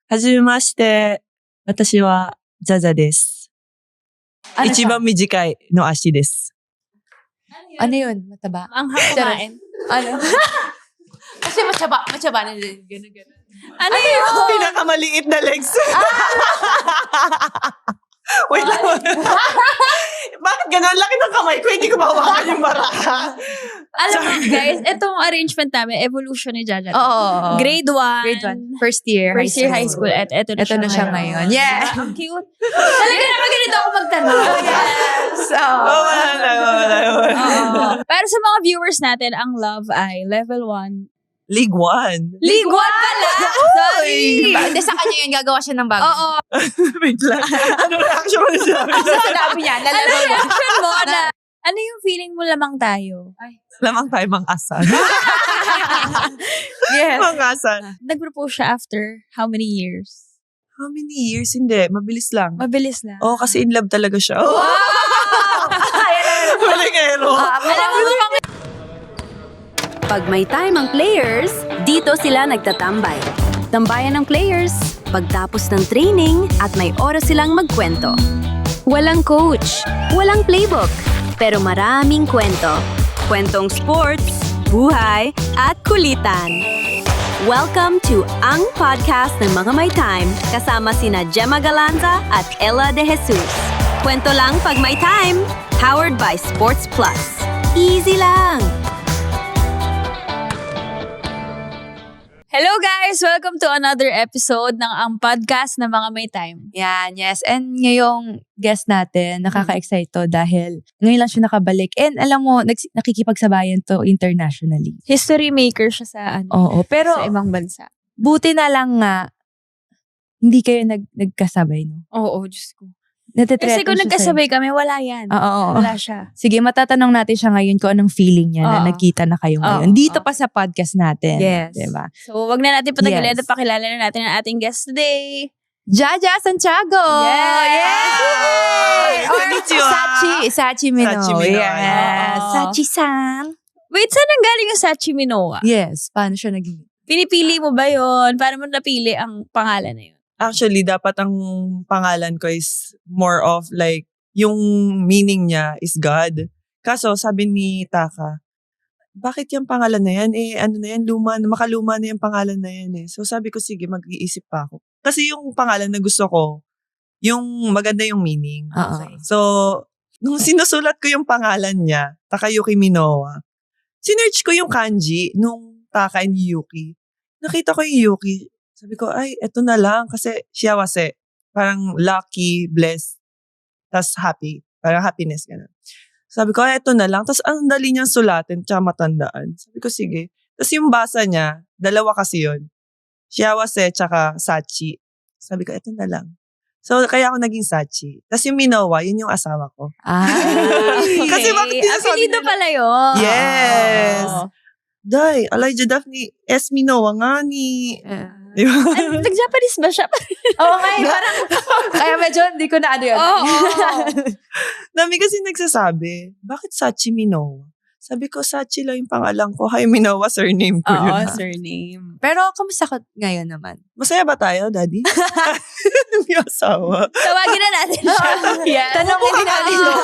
はじめまして。私はジャジャです。一番短いの足です。Ano yun? Mataba? Ang kumain. Ano? Kasi mataba na din. Ganun. Ano yun? Pinakamaliit na legs. Wait lang. Bakit gano'n? Laki ng kamay ko, hindi ko mahawakan yung baraka. Alam mo guys, itong arrangement namin, evolution ni Jaja. Oo. Grade 1. First year High school. At ito na siya ngayon. Yeah. Ang cute. Talaga naman ganito ako magtanong. Yes. Wala. Pero sa mga viewers natin, ang love ay level 1. League 1. League 1 pala! Sorry! Hindi, sa kanya yun, gagawa siya ng bago. Oo. Wait lang. Ano reaction mo sa amin? Ano sinabi niya? Ano reaction mo na, ano yung feeling mo lamang tayo? Lamang tayo mang-asan. Yes. Mang-asan. Nag-propose siya after how many years? How many years? Hindi. Mabilis lang. Mabilis lang. Oo, kasi in love talaga siya. Wow! Malingero. Alam mo ba Pag may time ang players, dito sila nagtatambay. Tambayan ng players, pagtapos ng training at may oras silang magkwento. Walang coach, walang playbook, pero maraming kwento. Kwentong sports, buhay, at kulitan. Welcome to Ang Podcast ng Mga May Time kasama sina Gemma Galanza at Ella De Jesus. Kwento lang pag may time, powered by Sports Plus. Easy lang! Hello guys! Welcome to another episode ng Ang Podcast ng Mga May Time. Yan, yes. And ngayong guest natin, nakaka-excite to dahil ngayon lang siya nakabalik. And alam mo, nakikipagsabayan to internationally. History maker siya sa Oo, pero sa ibang bansa. buti na lang nga, hindi kayo nagkasabay, no? Oo, Diyos ko. Natitreto Kasi kung siya nagkasabay kami, wala yan. Oo. Wala siya. Sige, matatanong natin siya ngayon kung anong feeling niya na Oo. nagkita na kayo ngayon. Dito pa sa podcast natin. Yes. Diba? So, wag na natin patagalin Yes. at pakilala na natin ang ating guest today. Jaja Santiago! Yes! Yay! Or Konnichiwa! Sachi Minoy. Sachi Minoy. Yes. Oo. Sachi-san. Wait, saan ang galing yung Sachi Minowa? Yes. Paano siya naging? Pinipili mo ba yun? Paano mo napili ang pangalan na yun? Actually, dapat ang pangalan ko is more of like, yung meaning niya is God. Kaso, sabi ni Taka, bakit yung pangalan na yan? Ano na yan? Makaluma na yung pangalan na yan eh. So sabi ko, sige, mag-iisip pa ako. Kasi yung pangalan na gusto ko, yung maganda yung meaning. Okay. So, nung sinusulat ko yung pangalan niya, Takayuki Minowa, sinearch ko yung kanji nung Taka and Yuki. Nakita ko yung Yuki. Sabi ko, ay, eto na lang. Kasi Shiawase. Parang lucky, blessed, tas happy. Parang happiness. Ganun. Sabi ko, ay, eto na lang. Tas ang dali niyang sulatin, tsaka matandaan. Sabi ko, sige. Tas yung basa niya, dalawa kasi yun. Shiawase, tsaka Sachi. Sabi ko, eto na lang. So, kaya ako naging Sachi. Tas yung Minowa, yun yung asawa ko. Kasi bakit sinasabi Apelido nila- pala yun. Yes. Oo. Day, Elijah Daphne, S. Minowa nga ni. Di ba? Nag-Japanese ba siya? Oo nga, parang, kaya medyo hindi ko na ano yun. Oo. Dami kasi nagsasabi, bakit Sachi Minowa? Sabi ko, Sachi lang yung pangalan ko. Hi, Minowa, surname ko yun. Oo, surname. Pero, kamusta ka ngayon naman? Masaya ba tayo, Daddy? May asawa. Tawagin na natin siya. Yes. Tanongin din natin Ano? siya.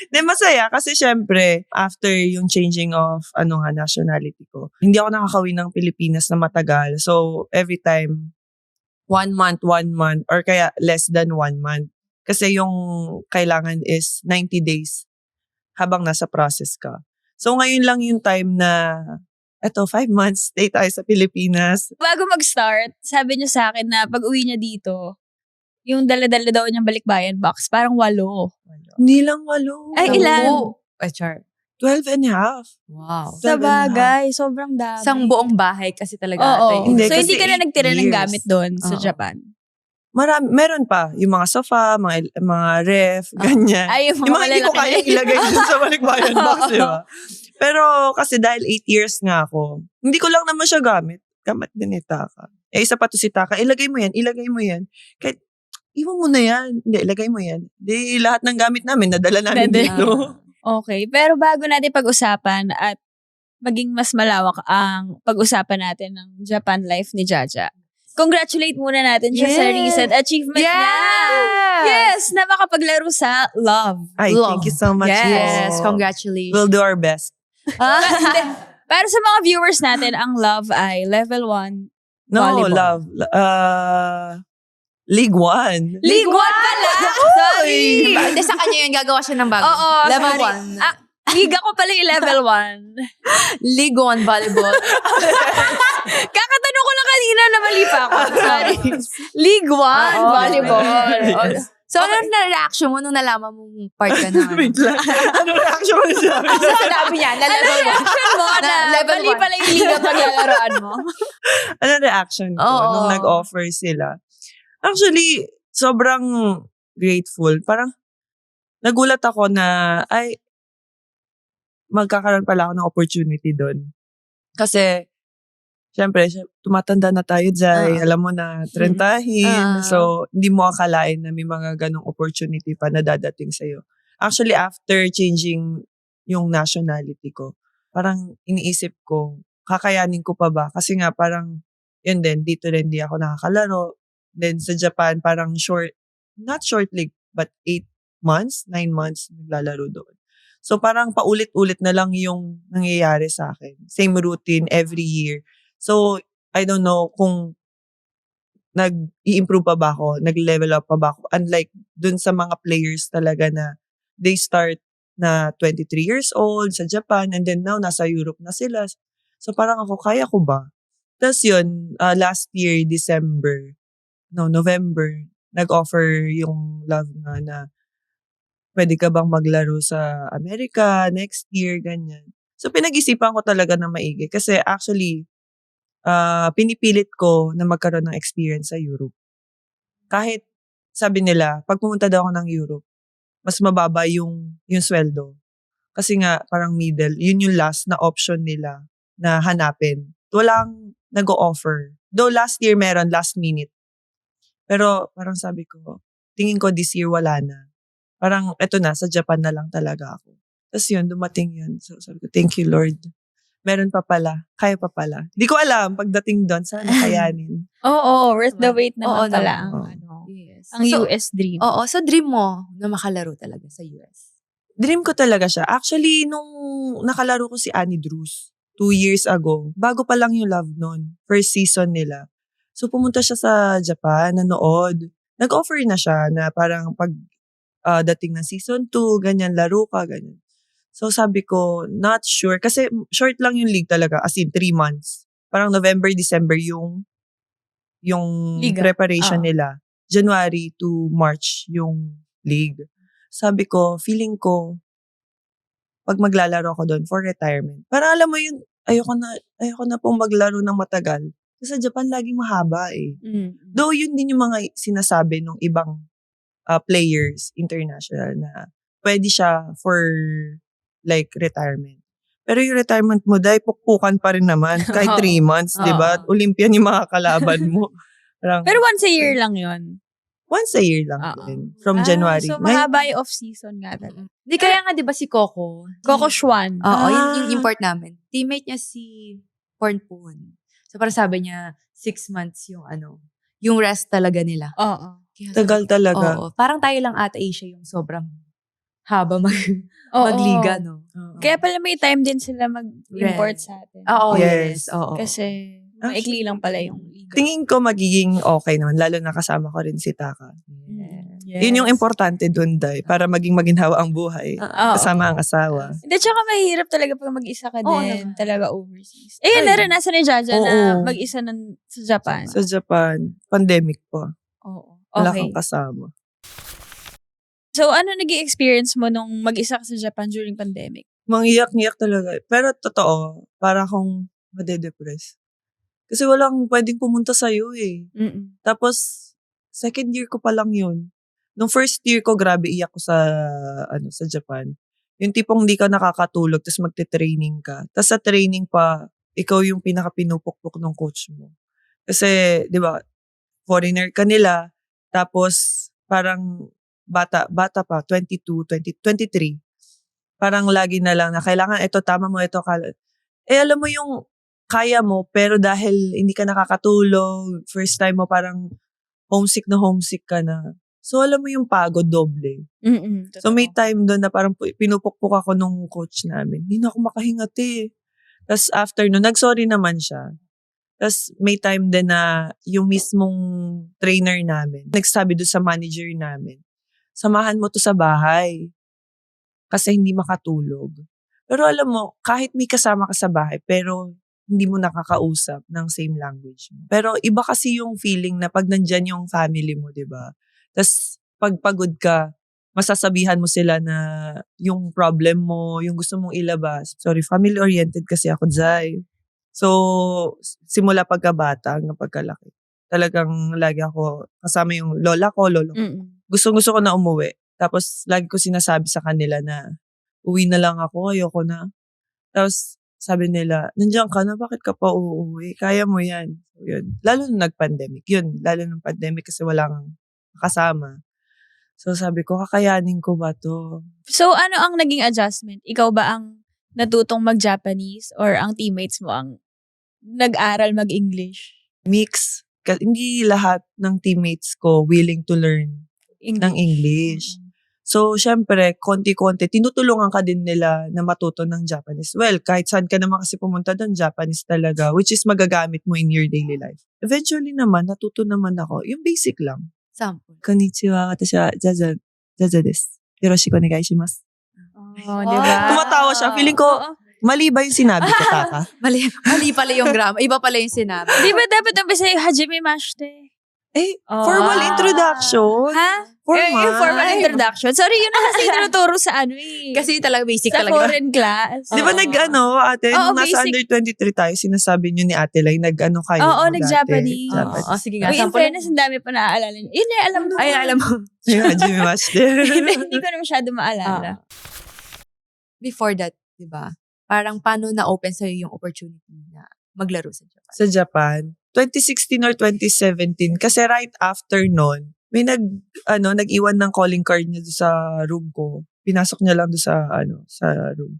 Di, masaya kasi syempre, after yung changing of nationality ko, hindi ako nakakauwi ng Pilipinas na matagal. So, every time, 1 month, or kaya less than 1 month. Kasi yung kailangan is 90 days habang nasa process ka. So, ngayon lang yung time na, 5 months, stay tayo sa Pilipinas. Bago mag-start, sabi niya sa akin na pag uwi niya dito, yung dala-dala daw niyang balikbayan box, parang 8. Hindi lang 8. Ay, ilan? Char. 12 and a half. Wow. Sa bagay, sobrang dami. Isang buong bahay kasi talaga. Oo. ate. Hindi, So, hindi kasi ka na 8 nagtira ng years. gamit doon sa Oo. Japan? Meron pa. Yung mga sofa, mga ref, ganyan. Ay, yung Yung mga hindi ko malalaki kaya na- ilagay dun sa balikbayan box, di ba? Pero kasi dahil 8 years nga ako, hindi ko lang naman siya gamit. Gamit din ni Taka. Isa pa to si Taka, ilagay mo yan. Kahit, iwan mo na yan. Hindi, ilagay mo yan. Di lahat ng gamit namin, nadala namin Nadala. dito. Okay, pero bago natin pag-usapan at maging mas malawak ang pag-usapan natin ng Japan life ni Jaja, congratulate muna natin siya sa Yes. recent achievement niya. Yes, na makapaglaro sa Love. Ay, Love. thank you so much. Yes, po. congratulations. We'll do our best. Hindi. Para sa mga viewers natin, ang Love ay level 1 No, volleyball. love. League 1. League 1 pala! Sorry! Hindi, sa kanya yun, gagawa siya ng bago. Oo, Level sorry. 1. Liga ko pala yung level 1. League 1 volleyball. Kakatanong ko lang kanina na mali pa ako. Sorry. League 1 Oo, volleyball. yes. So, ano na reaction mo nung nalaman mong part ka na? Wait lang. Anong reaction mo sa akin? Ano sinabi niya? Na Ano level 1. reaction mo na level mali 1. pala yung liga paglalaroan mo? Anong reaction ko Oo. nung nag-offer sila? Actually, sobrang grateful. Parang nagulat ako na, ay, magkakaroon pala ako ng opportunity doon. Kasi, syempre, tumatanda na tayo, Jai. Alam mo na, trentahin. So, hindi mo akalain na may mga ganong opportunity pa na dadating sa'yo. Actually, after changing yung nationality ko, parang iniisip ko, kakayanin ko pa ba? Kasi nga, parang, yun din, dito rin di ako nakakalaro. Then, sa Japan, parang not short league, but 8 months, 9 months, naglalaro doon. So, parang paulit-ulit na lang yung nangyayari sa akin. Same routine every year. So, I don't know kung nag-i-improve pa ba ako, nag-level up pa ba ako. Unlike dun sa mga players talaga na they start na 23 years old sa Japan and then now nasa Europe na sila. So, parang ako, kaya ko ba? Tapos yun, last year, November, nag-offer yung Love nga na pwede ka bang maglaro sa Amerika next year, ganyan. So, pinag-isipan ko talaga ng maigi. Kasi actually, pinipilit ko na magkaroon ng experience sa Europe. Kahit, sabi nila, pag pumunta daw ako ng Europe, mas mababa yung sweldo. Kasi nga, parang middle, yun yung last na option nila na hanapin. Walang nag-o-offer. Though last year meron, last minute. Pero parang sabi ko, tingin ko this year wala na. Parang eto na, sa Japan na lang talaga ako. Tapos yun, dumating yun. So sabi ko, thank you Lord. Meron pa pala, kaya pa pala. Di ko alam, pagdating doon, sana kayanin. Oo, worth the wait Oo, naman pala naman. ang Yes. ang So, US dream. Oo, so dream mo na makalaro talaga sa US. Dream ko talaga siya. Actually, nung nakalaro ko si Annie Drews, 2 years ago, bago pa lang yung Love nun. First season nila. So pumunta siya sa Japan, nanood. Nag-offer na siya na parang pag dating ng season 2, ganyan, laro ka, ganyan. So sabi ko, not sure. Kasi short lang yung league talaga, as in 3 months. Parang November, December yung Liga. preparation nila. January to March yung league. Sabi ko, feeling ko, pag maglalaro ako doon for retirement. Parang alam mo yun, ayoko na pong maglaro ng matagal. Kasi sa Japan, laging mahaba eh. Though yun din yung mga sinasabi ng ibang players, international, na pwede siya for like retirement. Pero yung retirement mo, dahil pukpukan pa rin naman. Kahit 3 months, di ba? Olympian yung mga kalaban mo. Parang, Pero once a year lang yun. once a year lang Oo. din. From January. So, mahaba yung off-season nga talaga. Di kaya nga 'di ba si Coco? Coco Schwan. Oo, Ah. yung import namin. Teammate niya si Pornpoon. So parang sabi niya 6 months yung rest talaga nila. Oo. Kaya Tagal talaga. Oo, parang tayo lang ata Asia yung sobrang haba Oo. magliga, no? Oo. Kaya pala may time din sila mag-import sa atin. Oo, Yes. yes. Oo. Kasi maikli lang pala yung liga. Tingin ko magiging okay naman. Lalo na kasama ko rin si Taka. Yes. Yun yung importante dun, Day. Para maging maginhawa ang buhay. Oo. Kasama ang asawa. Hindi, tsaka mahirap talaga pag mag-isa ka Oo din. naman. Talaga overseas. Eh, yun, Ay. naranasan ni Jaja na Oo. mag-isa sa Japan. Sa Japan, pandemic pa. Oo. Wala Okay. kang kasama. So, ano naging experience mo nung mag-isa ka sa Japan during pandemic? Mangiyak-ngiyak talaga. Pero totoo, para akong madedepress. Kasi walang pwedeng pumunta sa'yo eh. Tapos, second year ko pa lang yun. Nung first year ko, grabe iyak ko sa Japan. Yung tipong hindi ka nakakatulog, tapos magte-training ka. Tapos sa training pa, ikaw yung pinaka-pinupukpok ng coach mo. Kasi, di ba, foreigner ka nila, tapos parang bata pa, 22, 23. Parang lagi na lang na kailangan ito, tama mo ito. Eh, alam mo yung kaya mo, pero dahil hindi ka nakakatulog, first time mo parang homesick ka na. So, alam mo yung pagod doble. So, may time doon na parang pinupukpuk ako nung coach namin. Hindi na ako makahinga, Tapos, after nun, nag-sorry naman siya. Tapos, may time din na yung mismong trainer namin, nagsabi doon sa manager namin, samahan mo to sa bahay. Kasi hindi makatulog. Pero alam mo, kahit may kasama ka sa bahay, pero hindi mo nakakausap ng same language mo. Pero iba kasi yung feeling na pag nandyan yung family mo, di ba? Tapos, pag pagod ka, masasabihan mo sila na yung problem mo, yung gusto mong ilabas. Sorry, family-oriented kasi ako, Zay. So, simula pagkabata hanggang pagkalaki. Talagang lagi ako kasama yung lola ko, lolo ko. Gusto ko na umuwi. Tapos, lagi ko sinasabi sa kanila na uwi na lang ako, ayoko na. Tapos, sabi nila, nandiyan ka na, bakit ka pa uuwi? Kaya mo yan. So, yun. Lalo nung nag-pandemic. Lalo nung pandemic kasi walang kasama. So, sabi ko, kakayanin ko ba to? So, ano ang naging adjustment? Ikaw ba ang natutong mag-Japanese or ang teammates mo ang nag-aral mag-English? Mix. Hindi lahat ng teammates ko willing to learn ng English. So, syempre, konti-konti, tinutulungan ka din nila na matuto ng Japanese. Well, kahit saan ka naman kasi pumunta doon, Japanese talaga, which is magagamit mo in your daily life. Eventually naman, natuto naman ako. Yung basic lang. Sample. Konnichiwa, watashi wa Jaja desu. Yoroshiku onegai shimasu. Oh, diba? Tumatawa siya. Feeling ko, mali ba yung sinabi ko, Taka? Mali pala yung grammar. Iba pala yung sinabi. Di ba dapat umpisa yung hajime mashite? Formal introduction. Ha? Formal. Yung formal introduction. Sorry, yun na kasi tinuturo sa Kasi talaga basic sa talaga. foreign class. Di ba ate, Oo, nung nasa basic. under 23 tayo, sinasabi nyo ni ate Lai, kayo. Oo, dati? nag-Japanese. Oo, sige nga. Uy, in Sample. fairness, ang dami pa naaalala niyo. Yun na, alam mo. Ay, alam mo. Yung hajime mashite. Hindi ko na masyado maalala. Before that, di ba? Parang paano na-open sa'yo yung opportunity na maglaro sa Japan? Sa Japan, 2016 or 2017, kasi right after nun, may nag-iwan ng calling card niya doon sa room ko. Pinasok niya lang doon sa room.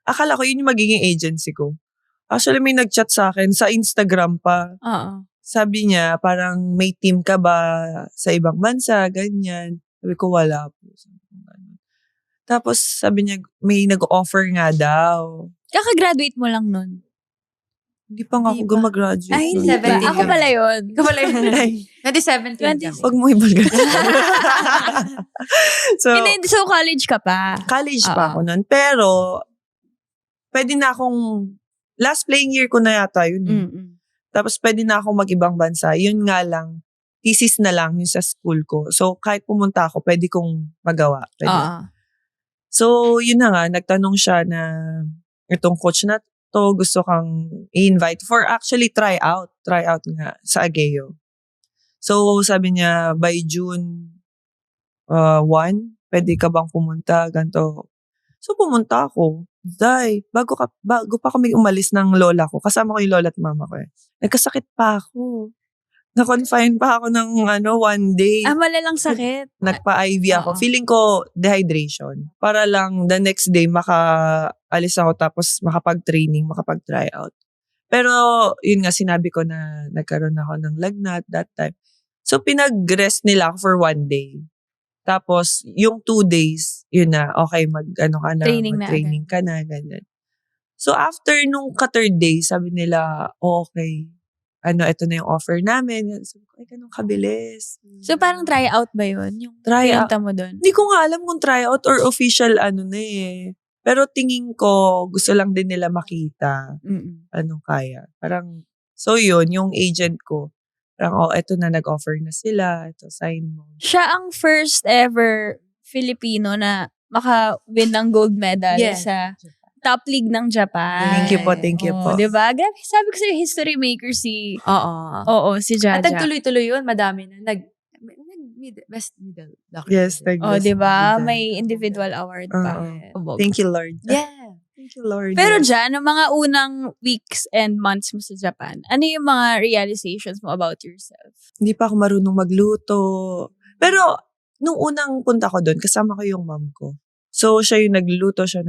Akala ko yun yung magiging agency ko. Actually, may nag-chat sa akin sa Instagram pa. Oo. Sabi niya, parang may team ka ba sa ibang bansa, ganyan. Sabi ko, wala po. Tapos, sabi niya, may nag-offer nga daw. Kaka-graduate mo lang nun. Hindi pa nga ako gumagraduate. Ay, hindi nun. ba? 17 Ako ka. pala yun. Ikaw pala yun. 2017. 20. Huwag mo ibalga. So, college ka pa. College pa ako nun. Pero, pwede na akong, last playing year ko na yata yun. Tapos, pwede na akong mag-ibang bansa. Yun nga lang, thesis na lang yung sa school ko. So, kahit pumunta ako, pwede kong magawa. Pwede. So, yun na nga, nagtanong siya na itong coach na to, gusto kang i-invite for actually try out nga sa Ageo. So, sabi niya, by June 1, pwede ka bang pumunta, ganito. So, pumunta ako. Bago pa kami umalis ng lola ko, kasama ko yung lola at mama ko. Nagkasakit pa ako. Na-confine pa ako ng 1 day. Malalang sakit. Nagpa-IV ako. Oo. Feeling ko dehydration. Para lang the next day makaalis ako tapos makapag-training, makapag-try out. Pero yun nga, sinabi ko na nagkaroon ako ng lagnat that time. So pinag-rest nila ako for 1 day. Tapos yung 2 days, yun na, okay, mag-training ka na, ganyan. So after nung ka-3rd day, sabi nila, okay, ito na yung offer namin. Sabi ko, ay, ganun kabilis. So, parang try out ba yun? Yung Try out. pinunta mo dun? Hindi ko nga alam kung tryout or official Pero tingin ko, gusto lang din nila makita anong kaya. Parang, so yun, yung agent ko, parang, eto na, nag-offer na sila. Ito, sign mo. Siya ang first ever Filipino na maka-win ng gold medal sa top league ng Japan. Thank you po. Diba? Grabe, sabi ko sa'yo, history maker si... Oo. si Jaja. At nagtuloy-tuloy yun, madami na. Best middle. Yes, thank you. Diba? May individual award pa. Thank you, Lord. Yeah. Thank you, Lord. Pero yes. dyan, ng mga unang weeks and months mo sa Japan, ano yung mga realizations mo about yourself? Hindi pa ako marunong magluto. Pero, nung unang punta ko doon, kasama ko yung mom ko. So, siya yung nagluluto, siya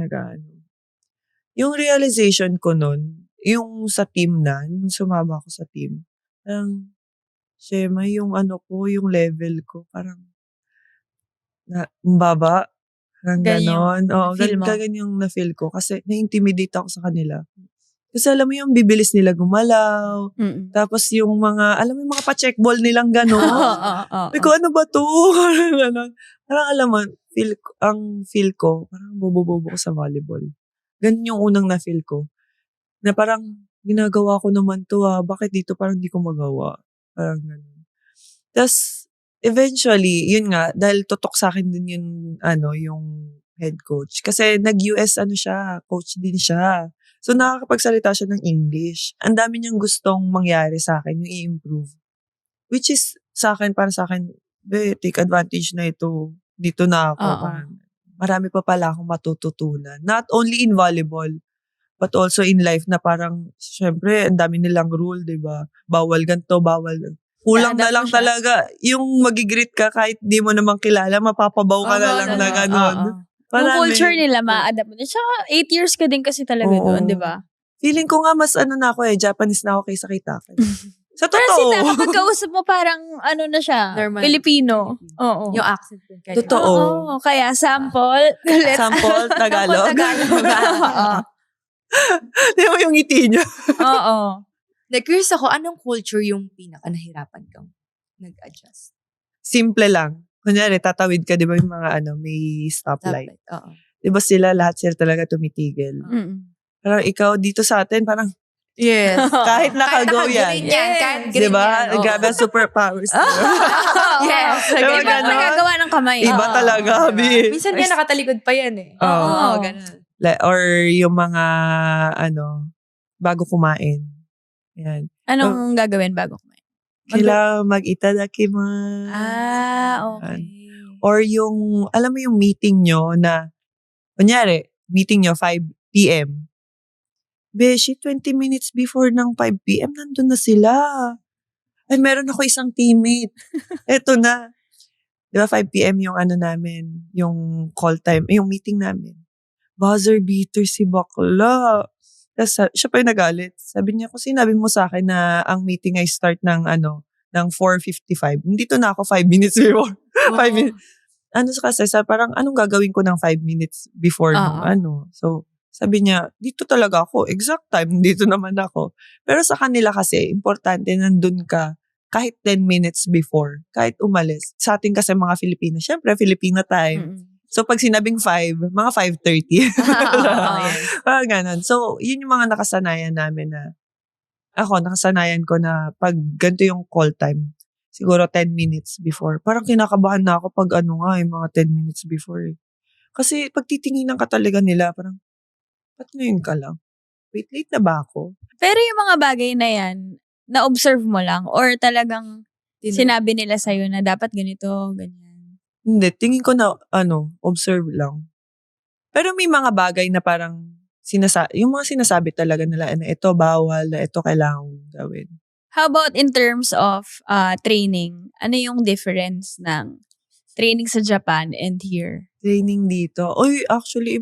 Yung realization ko nun yung sa team nung sumama ako sa team, parang, Shema, yung ano ko, yung level ko, parang, ang baba. Parang Ganyan yung ganon. Oo, na-feel mo. ganyan yung na-feel ko. Kasi na-intimidate ako sa kanila. Kasi alam mo yung bibilis nila gumalaw. Tapos yung mga, alam mo yung mga pa-check ball nilang gano'n. Sabi ko, ano ba to? Parang ganon. Parang alam mo, ang feel ko, parang bobo-bobo ko sa volleyball. Ganun yung unang na-feel ko. Na parang, ginagawa ko naman to bakit dito parang di ko magawa? Parang gano'n. Tapos, eventually, yun nga, dahil tutok sa akin din yung head coach. Kasi nag-US coach din siya. So, nakakapagsalita siya ng English. Ang dami niyang gustong mangyari sa akin, yung i-improve. Which is, para sa akin, take advantage na ito. Dito na ako. Parang, marami pa pala akong matututunan. Not only in volleyball, but also in life na parang, syempre, ang dami nilang rule, diba? Bawal ganito, bawal. Kulang na lang talaga. Yung magigreet ka kahit di mo namang kilala, mapapabaw ka na lang na gano'n. Yung culture nila, ma-adapt mo. Tsaka 8 years ka din kasi talaga doon, di ba? Feeling ko nga mas na ako Japanese na ako kaysa kita. Sa Pero totoo. kapag kausap mo parang na siya, Normal. Filipino. Oo. Yung accent din. Totoo. Oo. Kaya sample. Sample, Tagalog. Oo. Di mo yung ngiti niya. Oo. Curious ako, anong culture yung pinaka-nahirapan kang nag-adjust? Simple lang. Kunyari, tatawid ka, di ba yung mga may stoplight. Oo. Di ba lahat sila talaga tumitigil. Parang ikaw dito sa atin, parang Yes. kahit naka-go yan. Kahit Di green ba? yan. Oo. Grabe ang superpowers. Yes. Diba Iba ganon? nagagawa ng kamay. Iba Oo. talaga, Bi. Minsan nga nakatalikod pa yan eh. Oo. Ganun. Or yung mga, bago kumain. Yan. Anong gagawin bago kumain? Kailangan mag-itadakimasu. Okay. Or yung, alam mo yung meeting nyo na, kunyari, meeting nyo 5 p.m. Beshi, 20 minutes before ng 5 p.m., nandun na sila. Ay, meron ako isang teammate. Eto na. Di ba 5 p.m. yung namin, yung call time, yung meeting namin. Buzzer beater si bakla. Tapos siya pa yung nagalit. Sabi niya, kung sinabi mo sa akin na ang meeting ay start ng 4:55. Dito na ako 5 minutes before. 5 minutes. Kasi parang anong gagawin ko ng 5 minutes before So, sabi niya, dito talaga ako. Exact time, dito naman ako. Pero sa kanila kasi, importante nandun ka kahit 10 minutes before. Kahit umalis. Sa atin kasi mga Filipino, syempre Filipino time. So, pag sinabing 5, mga 5:30. Parang ganun. So, yun yung mga nakasanayan namin na, nakasanayan ko na pag ganito yung call time, siguro 10 minutes before. Parang kinakabahan na ako pag yung mga 10 minutes before. Kasi pag titinginan ka talaga nila, parang, ba't ngayon ka lang? Wait, late na ba ako? Pero yung mga bagay na yan, na-observe mo lang or talagang sinabi nila sa'yo na dapat ganito, ganyan? Hindi, tingin ko na, observe lang. Pero may mga bagay na parang, yung mga sinasabi talaga nila na ito bawal, na ito kailangan gawin. How about in terms of training? Ano yung difference ng training sa Japan and here? Training dito. Actually,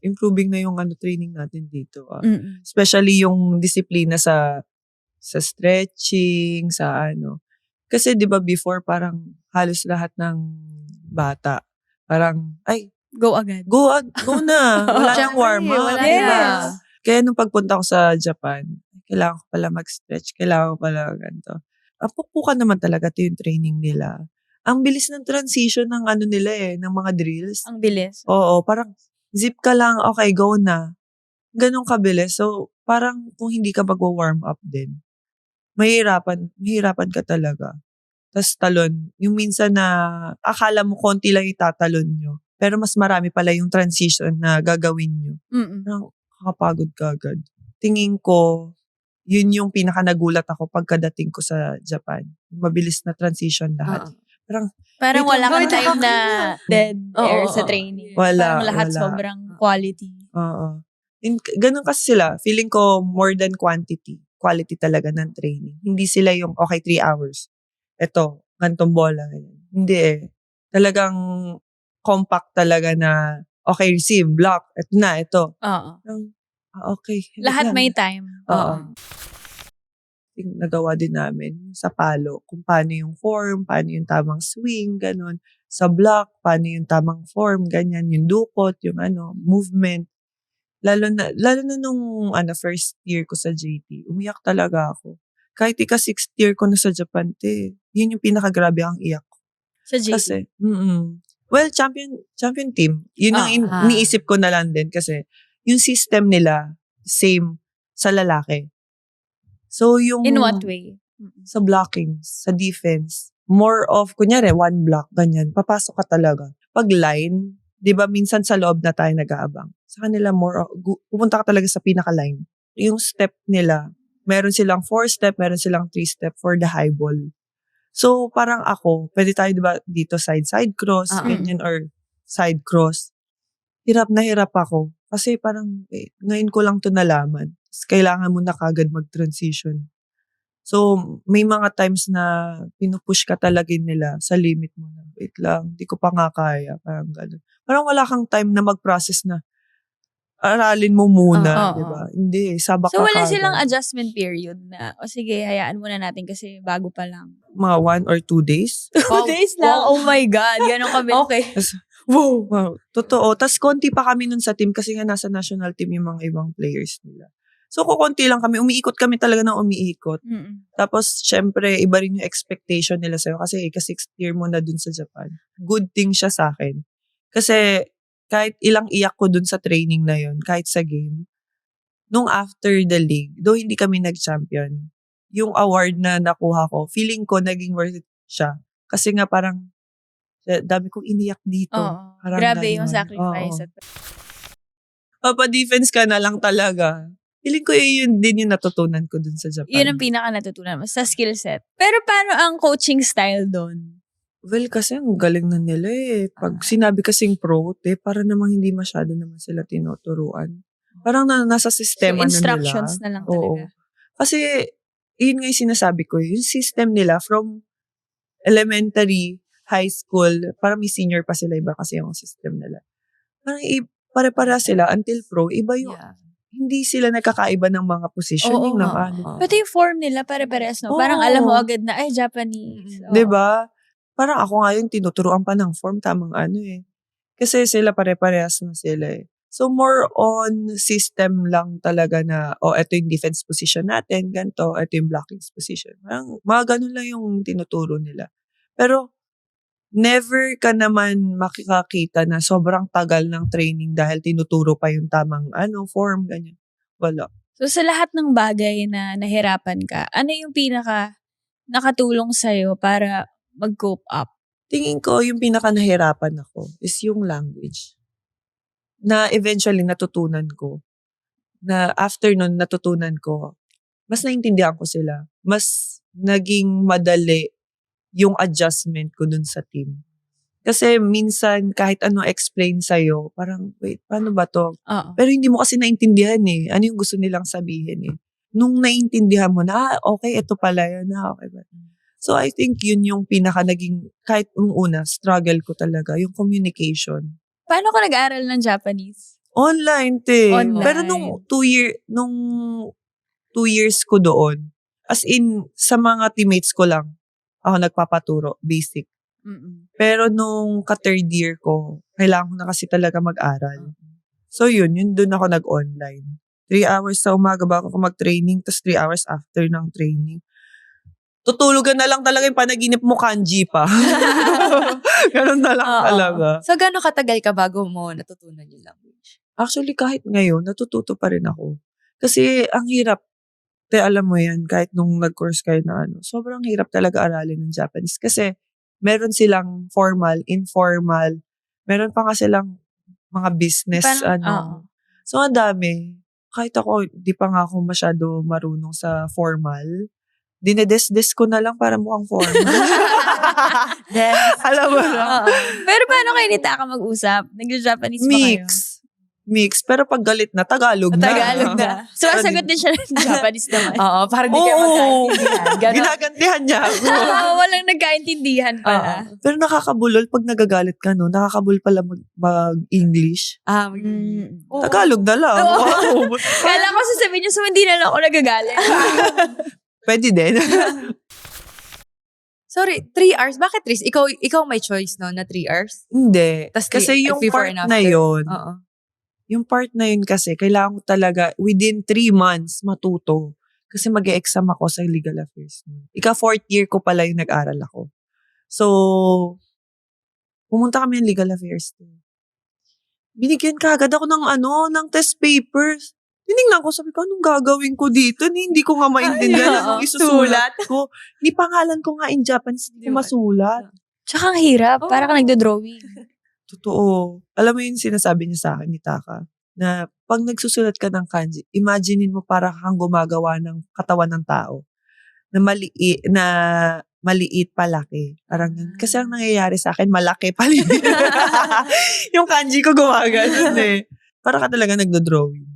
improving na yung training natin dito. Especially yung disiplina sa stretching, sa Kasi 'di ba before parang halos lahat ng bata parang Go agad. go na. Wala nang warm up. Wala Diba? Yes. Kaya nung pagpunta ko sa Japan, kailangan ko pala mag-stretch, kailangan ko pala ganito. Pukpukan naman talaga ito yung training nila. Ang bilis ng transition ng nila ng mga drills. Ang bilis. Oo, parang zip ka lang, okay, go na. Ganun kabilis. So, parang kung hindi ka mag-warm up din, mahirapan ka talaga. Tapos talon, yung minsan na akala mo konti lang itatalon nyo, pero mas marami pala yung transition na gagawin nyo. Nakakapagod ka agad. Tingin ko, yun yung pinaka-nagulat ako pagkadating ko sa Japan. Mabilis na transition lahat. Parang Wait, wala kang wait, time na dead air sa Oo. training. Wala, Parang lahat wala. sobrang quality. Oo. Ganun kasi sila. Feeling ko more than quantity. Quality talaga ng training. Hindi sila yung, 3 hours. Ito, gantong bola. Hindi Talagang compact talaga na, receive, block, ito na, ito. Oo. Okay. Lahat Yan. may time. Oo. Nagawa din namin sa palo, kung paano yung form, paano yung tamang swing, ganun. Sa block, paano yung tamang form, ganyan, yung dukot, yung movement. Lalo na nung first year ko sa JT, umiyak talaga ako. Kahit sixth year ko na sa Japan, yun yung pinakagrabe ang iyak ko. Sa JT. Kasi, well, champion team. Yun ang iniisip ko na lang din kasi yung system nila, same sa lalaki. So, yung... In what way? Sa blocking, sa defense. More of, kunyari, one block, ganyan. Papasok ka talaga. Pag line, di ba minsan sa loob na tayo nag-aabang. Sa kanila, more of, pupunta ka talaga sa pinaka-line. Yung step nila, meron silang 4-step, meron silang 3-step for the high ball. So, parang ako, pwede tayo diba dito side cross, ganyan, or side cross. Hirap na hirap ako. Kasi parang, ngayon ko lang to nalaman. Kailangan mo na kagad mag-transition. So, may mga times na pinupush ka talaga nila sa limit mo na, wait lang, di ko pa nga kaya. Parang gano'n. Parang wala kang time na mag-process na aralin mo muna, di ba? Hindi, sabak So, ka wala kagad. silang adjustment period na, sige, hayaan muna natin kasi bago pa lang. Mga 1 or 2 days. 2 days lang? Oh my God, gano'n kami. Okay. Wow, totoo. Tapos konti pa kami nun sa team kasi nga nasa national team yung mga ibang players nila. So, kukunti lang kami. Umiikot kami talaga ng umiikot. Tapos, syempre, iba rin yung expectation nila sa'yo kasi ika-6th year mo na dun sa Japan. Good thing siya sa akin. Kasi, kahit ilang iyak ko dun sa training na yun, kahit sa game, nung after the league, though hindi kami nag-champion, yung award na nakuha ko, feeling ko naging worth it siya. Kasi nga parang, dami kong iniyak dito. Parang Grabe ganun. yung sacrifice. Papa-defense ka na lang talaga. Feeling ko yun din yung natutunan ko dun sa Japan. Yun ang pinaka natutunan mo sa skill set. Pero paano ang coaching style doon? Well, kasi ang galing na nila Pag sinabi kasing pro, para namang hindi masyado naman sila tinuturuan. Parang nasa sistema So, na nila. instructions na lang talaga. Kasi, yun nga yung sinasabi ko, yung system nila from elementary, high school, parang may senior pa sila, iba kasi yung system nila. Parang pare-para sila until pro, iba yung, hindi sila nagkakaiba ng mga positioning ng Pati yung form nila, pare-pares, no? Parang alam mo agad na, ay, Japanese. Diba? Parang ako nga yung tinuturuan pa ng form, tamang Kasi sila pare-parehas na sila So, more on system lang talaga na, eto yung defense position natin, ganito, eto yung blocking position. Parang, mga ganun lang yung tinuturo nila. Pero, never ka naman makikakita na sobrang tagal ng training dahil tinuturo pa yung tamang form, ganyan. Wala. So, sa lahat ng bagay na nahirapan ka, ano yung pinaka nakatulong sa'yo para mag-cope up? Tingin ko, yung pinaka nahirapan ako is yung language. Na eventually natutunan ko. Na after nun natutunan ko, mas naintindihan ko sila. Mas naging madali yung adjustment ko dun sa team. Kasi minsan, kahit ano explain sa'yo, parang, wait, paano ba to? Pero hindi mo kasi naintindihan Ano yung gusto nilang sabihin Nung naintindihan mo na, okay, ito pala yun. Okay ba? So, I think yun yung pinaka naging, kahit nung una, struggle ko talaga, yung communication. Paano ka nag-aaral ng Japanese? Online, Online. Pero nung 2 years ko doon, as in, sa mga teammates ko lang, ako nagpapaturo, basic. Pero nung ka-third year ko, kailangan ko na kasi talaga mag-aral. So yun doon ako nag-online. 3 hours sa umaga bago ako mag-training, tapos 3 hours after ng training. Tutulugan na lang talaga yung panaginip mo, kanji pa. Ganun na lang talaga. So, gano'ng katagal ka bago mo natutunan yung language? Actually, kahit ngayon, natututo pa rin ako. Kasi ang hirap, alam mo yan, kahit nung nag-course kayo na sobrang hirap talaga aralin ng Japanese. Kasi meron silang formal, informal, meron pa nga silang mga business, So, ang dami. Kahit ako, di pa nga ako masyado marunong sa formal. Dinedes-des ko na lang para mukhang formal. Alam mo na. Pero paano kayo ni Taka mag-usap? Nag-Japanese ba kayo? mix. Pero pag galit na, Tagalog na. Tagalog na. So, sagot din siya ng Japanese naman. Oo, parang di kayo magkaintindihan. Ganon. Ginagantihan niya ako. Walang nagkaintindihan pala. Pero nakakabulol pag nagagalit ka, no? Nakakabulol pala mag-English. Oo. Tagalog na lang. Oo. Wow. Kala ko sasabihin niyo, so hindi na lang ako nagagalit. Pwede din. Sorry, 3 hours? Bakit 3? Ikaw may choice, no, na 3 hours? Hindi. Tas Kasi yung before part and na after. yun, Oo. yung part na yun kasi, kailangan ko talaga within 3 months matuto. Kasi mag-e-exam ako sa legal affairs. Ika-4th year ko pala yung nag-aral ako. So, pumunta kami ng legal affairs. Binigyan ka agad ako ng test papers. Tinignan ko, sabi ko, anong gagawin ko dito? Hindi ko nga maintindihan anong isusulat ko. Ni pangalan ko nga in Japanese, hindi ko masulat. Tsaka ang hirap. Para ka nagdo-drawing. Totoo. Alam mo yung sinasabi niya sa akin ni Taka, na pag nagsusulat ka ng kanji, imaginein mo para kang gumagawa ng katawan ng tao. Na maliit palaki. Parang ganun. Kasi ang nangyayari sa akin, malaki palaki. Yung kanji ko gumagano'n eh. Para ka talaga nagdo-drawing.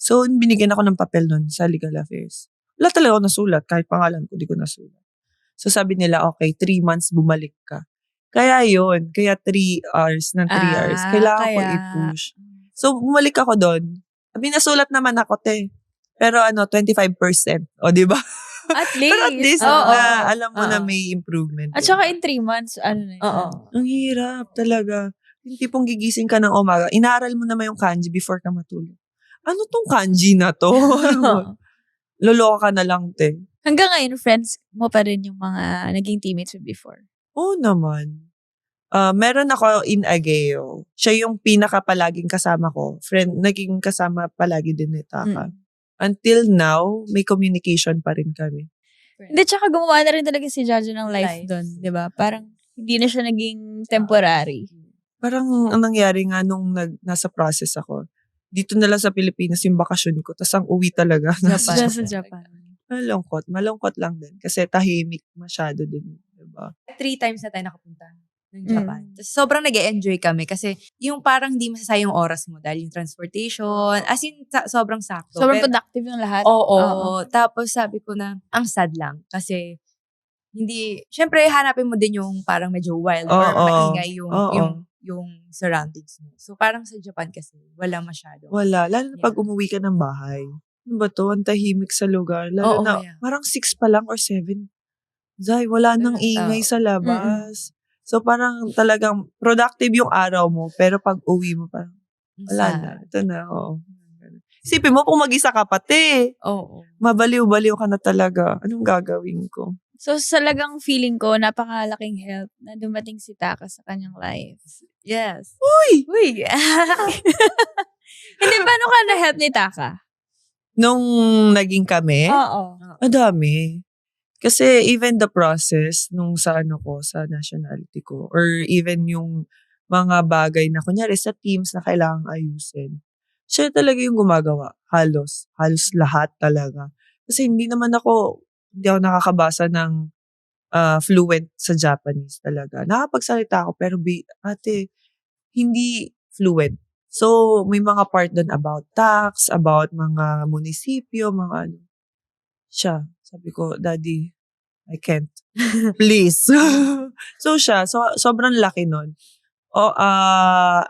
So, binigyan ako ng papel nun sa legal affairs. Wala talaga ako nasulat. Kahit pangalan ko, di ko nasulat. So, sabi nila, okay, 3 months bumalik ka. Kaya yun. Kaya 3 hours ng 3 hours. Kailangan ko i-push. So, bumalik ako doon. Sabi, nasulat naman ako, te. Pero 25%. O, di ba? At least. Pero at least, na alam mo na may improvement. At saka in 3 months, ano na yun? Oo. Ang hirap talaga. Yung tipong gigising ka ng umaga, inaaral mo naman yung kanji before ka matulog. Ano tong kanji na to? Loloka ka na lang, te. Hanggang ngayon, friends mo pa rin yung mga naging teammates mo before. Oo naman. Meron ako in Ageo. Siya yung pinaka-palaging kasama ko. Naging kasama palagi din ni Taka. Until now, may communication pa rin kami. Hindi, tsaka gumawa na rin talaga si Jaja ng life doon. Di ba? Parang hindi na siya naging temporary. Parang ang nangyari nga nung nasa process ako, dito na lang sa Pilipinas yung bakasyon ko. Tapos ang uwi talaga. Japan. Sa Japan. Malungkot. Malungkot lang din. Kasi tahimik masyado din. Diba? 3 times na tayo nakapunta ng Japan. Tapos sobrang nag-e-enjoy kami kasi yung parang di masasayang oras mo dahil yung transportation, as in sobrang sakto. Sobrang productive yung lahat. Oo. Tapos sabi ko na, ang sad lang kasi hindi, syempre hanapin mo din yung parang medyo wild or maingay yung surroundings mo. So parang sa Japan kasi, wala masyado. Wala. Lalo na pag umuwi ka ng bahay. Ano ba to? Ang tahimik sa lugar. Lalo na, parang 6 pa lang or 7. Zay, wala nang ingay sa labas. So parang talagang productive yung araw mo, pero pag uwi mo parang, wala na. Ito na, oo. Isipin mo kung mag-isa ka pati. Oo. Mabaliw-baliw ka na talaga. Anong gagawin ko? So, talagang feeling ko, napakalaking help na dumating si Taka sa kanyang life. Yes. Uy! Hindi, paano ka na-help ni Taka? Nung naging kami, Oo. madami. Kasi even the process nung sa sa nationality ko, or even yung mga bagay na kunyari sa teams na kailangang ayusin, siya talaga yung gumagawa. Halos lahat talaga. Kasi hindi ako nakakabasa ng fluent sa Japanese talaga. Nakapagsalita ako, pero ate, hindi fluent. So, may mga part doon about tax, about mga munisipyo, mga ano. Siya, sabi ko, Daddy, I can't. Please. So, siya, sobrang laki nun.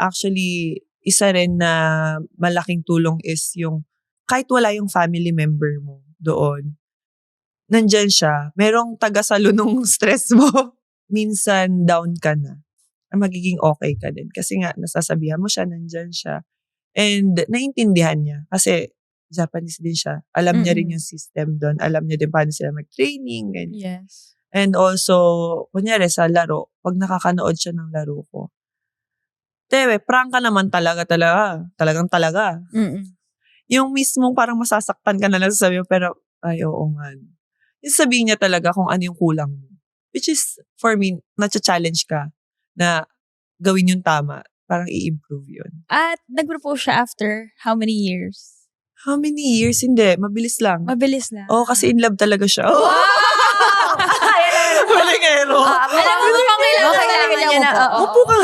Actually, isa rin na malaking tulong is yung, kahit wala yung family member mo doon, nandyan siya, merong tagasalo nung stress mo. Minsan, down ka na. Magiging okay ka din. Kasi nga, nasasabihan mo siya, nandyan siya. And, naintindihan niya. Kasi, Japanese din siya. Alam niya rin yung system doon. Alam niya din paano sila mag-training. Ganyan. Yes. And also, kunyari sa laro, pag nakakanood siya ng laro ko, tewe, prank ka naman talagang talaga. Yung mismong parang masasaktan ka na lang sasabihin mo, pero, ay, oo nga. Yung sabihin niya talaga kung ano yung kulang mo. Which is, for me, na-challenge ka na gawin yung tama. Parang i-improve yun. At nag-propose siya after how many years? How many years? Hindi, mabilis lang. Mabilis lang. Oo, kasi in love talaga siya. Wow! Malingero. Alam mo, mukhang kailangan talaga niya na. Upo ka.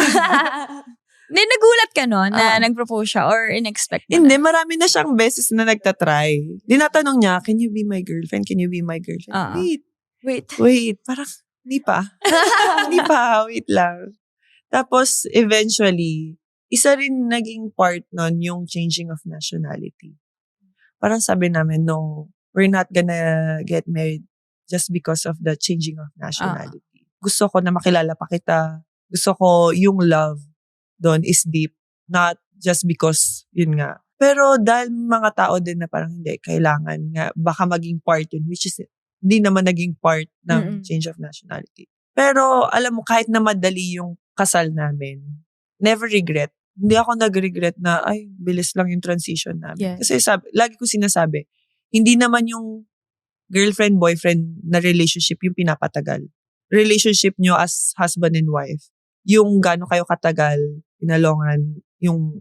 Hindi, nagulat ka no na nag-propose siya or in-expect mo Hindi, na? marami na siyang beses na nagtatry. Dinatanong niya, can you be my girlfriend? Can you be my girlfriend? Wait. Parang, hindi pa. Hindi pa, wait lang. Tapos, eventually, isa rin naging part nun yung changing of nationality. Parang sabi namin, no, we're not gonna get married just because of the changing of nationality. Gusto ko na makilala pa kita. Gusto ko yung love doon is deep. Not just because, yun nga. Pero dahil mga tao din na parang hindi, kailangan nga, baka maging part yun, which is hindi naman naging part ng change of nationality. Pero alam mo, kahit na madali yung kasal namin, never regret. Hindi ako nag-regret na, ay, bilis lang yung transition namin. Yes. Kasi lagi ko sinasabi, hindi naman yung girlfriend-boyfriend na relationship yung pinapatagal. Relationship nyo as husband and wife. Yung gaano kayo katagal, in a long run, yung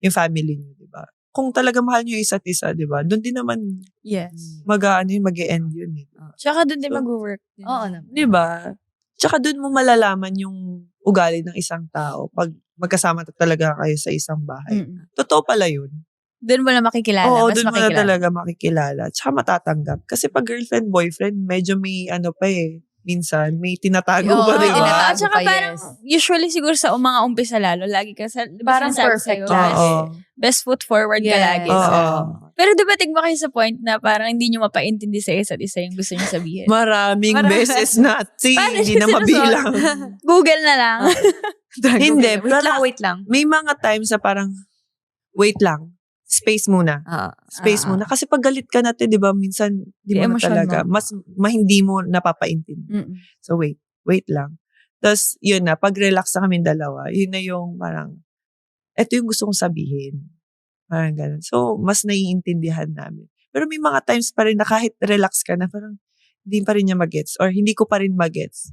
family nyo, di ba? Kung talaga mahal nyo yung isa't isa, di ba? Doon din naman, Yes. mag-e-end yun. Tsaka doon din mag-work. Oo naman. Di ba? Tsaka doon mo malalaman yung ugali ng isang tao pag magkasama talaga kayo sa isang bahay. Totoo pala yun. Doon mo na makikilala. Oo, mas doon mo na makikilala. talaga makikilala. Tsaka matatanggap. Kasi pag girlfriend-boyfriend, medyo may minsan, may tinatago pa, di ba? tinatago. At saka pa, parang, yes. usually siguro sa mga umpisa lalo, lagi ka sa, Parang sinasabi perfect sa'yo, lang. Oo. best foot forward ka lagi. Oo. So, pero dumating ba kayo sa point na parang hindi nyo mapaintindi sa isa't isa yung gusto nyo sabihin? Maraming beses na. Paano Hindi siya na sinusolve? mabilang. Google na lang. Hindi. Wait lang. May mga times na parang, wait lang. Space muna. Space muna. Kasi pag galit ka natin, di ba, minsan, di mo na Emotion talaga. mo. Mas hindi mo napapaintindi. So, wait lang. Tapos, yun na, pag relax na kami dalawa, yun na yung parang, eto yung gusto kong sabihin. Parang ganun. So, mas naiintindihan namin. Pero may mga times pa rin na kahit relax ka na, parang, hindi pa rin niya magets or hindi ko pa rin magets.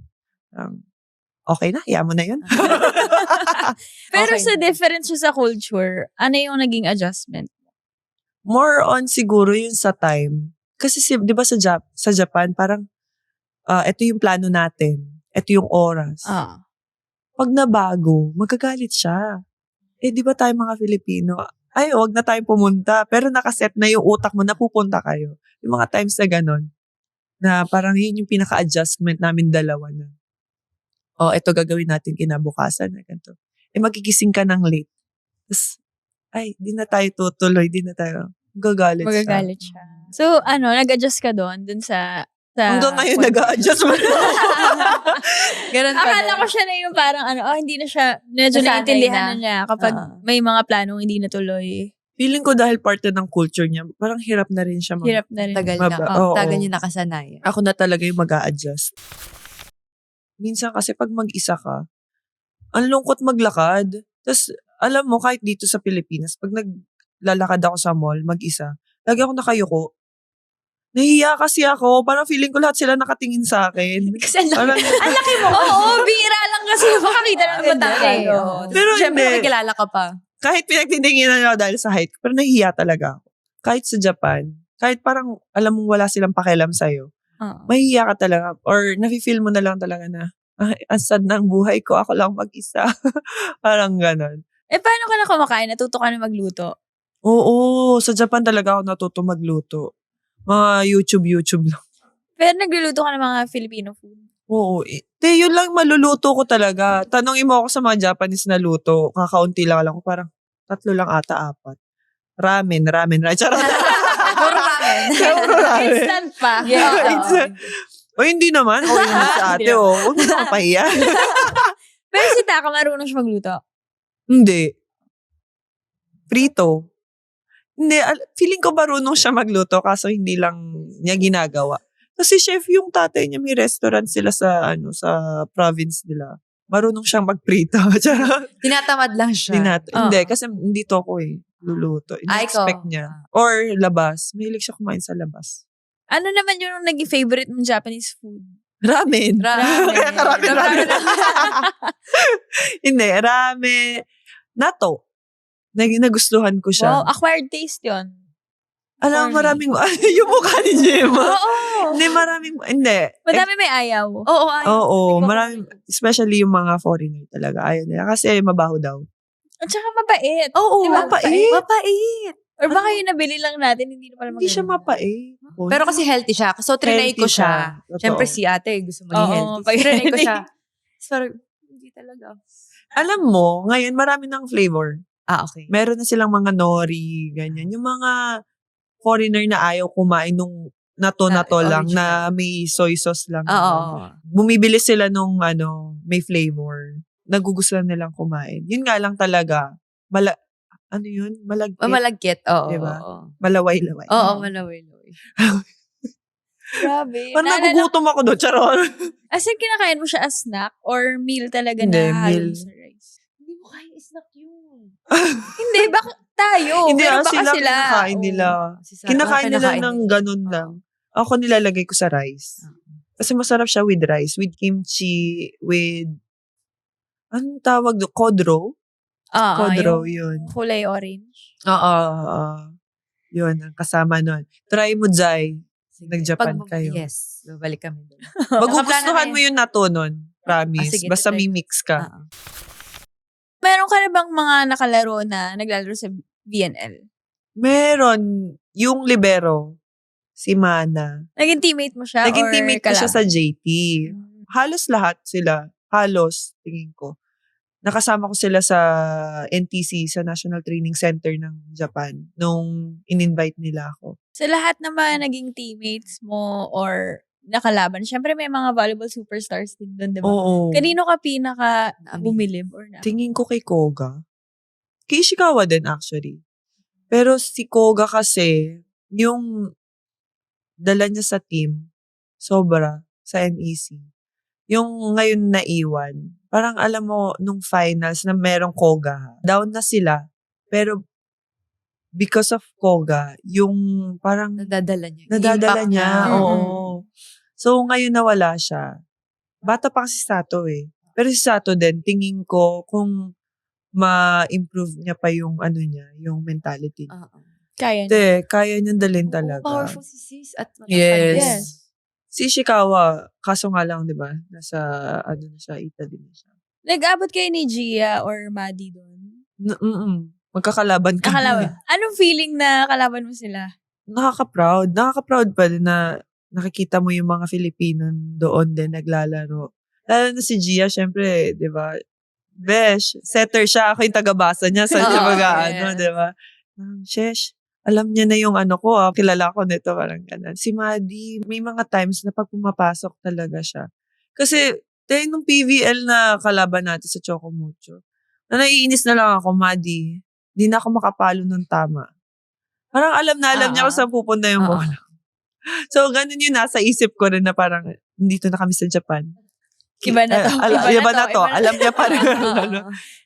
Okay na, hiya mo na yun. Pero Okay. sa difference sa culture, ano yung naging adjustment? More on siguro yun sa time. Kasi di ba sa Japan, parang, ito yung plano natin. Ito yung oras. Pag nabago, magagalit siya. Di ba tayo mga Filipino, ay, wag na tayong pumunta. Pero nakaset na yung utak mo na pupunta kayo. Yung mga times na ganun, na parang yun yung pinaka-adjustment namin dalawa na, ito gagawin natin kinabukasan. Na ganito. Magigising ka ng late. Tapos, di na tayo tutuloy, di na tayo. Magagalit siya. So, nag-adjust ka dun sa hanggang ngayon point. nag-a-adjust mo. Ganun pa Akala rin. ko siya na yung parang hindi na siya, medyo Nasanay naiintindihan na. na niya kapag may mga planong hindi natuloy. Feeling ko dahil part na ng culture niya, parang hirap na rin siya. Hirap na rin. Tagal Oo. niya nakasanay. Ako na talaga yung mag-a-adjust. Minsan kasi pag mag-isa ka, ang lungkot maglakad. Tapos, alam mo, kahit dito sa Pilipinas, pag naglalakad ako sa mall, mag-isa, lagi ako nakayuko. Nahiya kasi ako. Parang feeling ko lahat sila nakatingin sa akin. Kasi ang Parang, laki mo. Oo, bira lang kasi makakita ng matangkay. Pero Siyempre, hindi. may kilala ka pa. Kahit pinagtitinginan nila dahil sa height, pero nahihiya talaga ako. Kahit sa Japan, kahit parang alam mong wala silang pakialam sa'yo, mahihiya ka talaga. Or nafe-feel mo na lang talaga na, ang sad ng buhay ko, ako lang mag-isa. Parang ganon. Paano ka na kumakain? Natuto ka na magluto? Oo, sa Japan talaga ako natuto magluto. Mga YouTube lang. Pero nagluluto ka ng mga Filipino food? Oo. Yun lang maluluto ko talaga. Tanongin mo ako sa mga Japanese na luto. Kakaunti lang ko. Parang 3 lang ata, 4. Ramen. Charot. Puro ramen. Puro ramen. Instant pa. O hindi naman. O yun sa ate. Huwag mo na mapahiya. Pero si Taka, marunong siya magluto? Hindi. Prito. Hindi. Feeling ko marunong siya magluto kaso hindi lang niya ginagawa. Kasi chef yung tatay niya, may restaurant sila sa sa province nila. Marunong siyang magprito. Tinatamad lang siya. Hindi, kasi dito ako luluto. In-expect niya. Or labas. Mahilig siya kumain sa labas. Ano naman yung naging favorite mong Japanese food? Ramen. Ramen. Kaya ramen. Hindi, ramen. Nato. Nagustuhan ko siya. Wow, acquired taste yun. Alam, Corny. maraming, yung mukha ni Gemma. Oo. Hindi. Madami may ayaw. Oo, Oo, maraming, especially yung mga foreigner talaga. Ayaw nila. Kasi mabaho daw. At saka mabait. Oo, Diba? Mapait. Mapait. Or baka yung nabili lang natin, hindi na pala Hindi siya maganda. mapait. Pero kasi healthy siya. So, trinay Healthy ko siya. siya. Siyempre, Totoo. si ate gusto maging Oo, healthy. pag- So, trinay ko siya. So, parang, hindi talaga. Alam mo, ngayon marami ng flavor. Okay. Meron na silang mga nori, ganyan. Yung mga foreigner na ayaw kumain nung nato Na lang original. na may soy sauce lang. Oo. Bumibili sila nung may flavor. Nagugustuhan nilang kumain. Yun nga lang talaga. Ano yun? Malagkit. Malagkit. Oo. Diba? Oo. Malaway-laway. Oo, malaway-laway. Grabe. Parang Naalala- nagugutom ako doon. Charon. As in, kinakain mo siya as snack or meal talaga Hindi, na halo meal. mo sa rice? Hindi mo kaya snack yun. Hindi, baka tayo. Hindi, pero baka sila sila. kinakain Oo. nila. Si Sarah, Kinakain nila kinakain ng nila. ganun lang. Ako nilalagay ko sa rice. Kasi masarap siya with rice. With kimchi, with anong tawag doon? Kodro? Kodro, yun. Kulay orange. Oo. Yun, ang kasama nun. Try mo, Jai. Sige. Nag-Japan kayo. Yes. Babalik kami doon. Magugustuhan mo yung nato nun. Promise. Sige, Basta try ko. mimix ka. Meron ka na bang mga nakalaro na naglalaro sa VNL? Meron. Yung libero. Si Mana. Naging teammate mo siya Naging or teammate ko siya sa kalaban? JT. Halos lahat sila. Halos, tingin ko. Nakasama ko sila sa NTC, sa National Training Center ng Japan, nung in-invite nila ako. Sa lahat naman naging teammates mo or nakalaban, syempre may mga volleyball superstars din doon, di ba? Oo. Kanino ka pinaka Na-amaze. bumilib or na? Tingin ko kay Koga. Kay Ishikawa din actually. Pero si Koga kasi, yung dala niya sa team, sobra, sa NEC. Yung ngayon naiwan, parang alam mo, nung finals na merong Koga, down na sila. Pero, because of Koga, yung parang Nadadala niya. nadadala Impact niya. Mm-mm. Oo. So, ngayon nawala siya. Bata pa si Sato eh. Pero si Sato din, tingin ko kung ma-improve niya pa yung yung mentality. Kaya niya. Hindi, kaya niyang dalhin talaga. Powerful si sis. At Yes. Yes. Si Ishikawa, kaso nga lang, di ba? Nasa, na siya, Italy na siya. Nag-abot kayo ni Gia or Maddie doon? Magkakalaban kami. Nakalaban. Anong feeling na kalaban mo sila? Nakaka-proud. Nakaka-proud pa din na nakikita mo yung mga Filipino doon din naglalaro. Lalo na si Gia, syempre, di ba? Besh, setter siya. Ako yung tagabasa niya. Sa siya Oo, mag-ano, yes. di ba? Shesh, alam niya na yung ko. Kilala ko nito. Parang ganun. Si Maddie, may mga times na pag pumapasok talaga siya. Kasi, nung PVL na kalaban natin sa Chocomucho, na naiinis na lang ako, Maddie, di na ako makapalo ng tama. Parang alam niya kung saan pupunta yung bola. So, ganun yung nasa isip ko rin na parang, dito na kami sa Japan. Iba na to. Iba na to. Alam niya pa rin.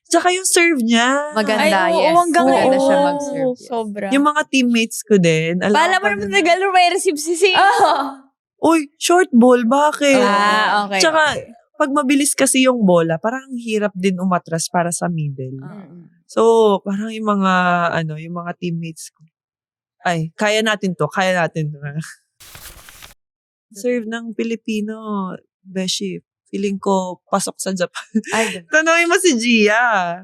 Tsaka yung serve niya. Maganda, Ay, oo, yes. hanggang Maganda oo, siya mag-serve. Yes. Sobra. Yung mga teammates ko din. Alam Pala ko mo pa naman din. naglaro may receive si Sing. Uy, short ball, bakit? Ah, okay. Tsaka, pag mabilis kasi yung bola, parang ang hirap din umatras para sa middle. So, parang yung mga teammates ko. Ay, kaya natin to. Serve ng Pilipino, Beshi. Feeling ko, pasok sa Japan. Ay, Tanongin mo si Gia.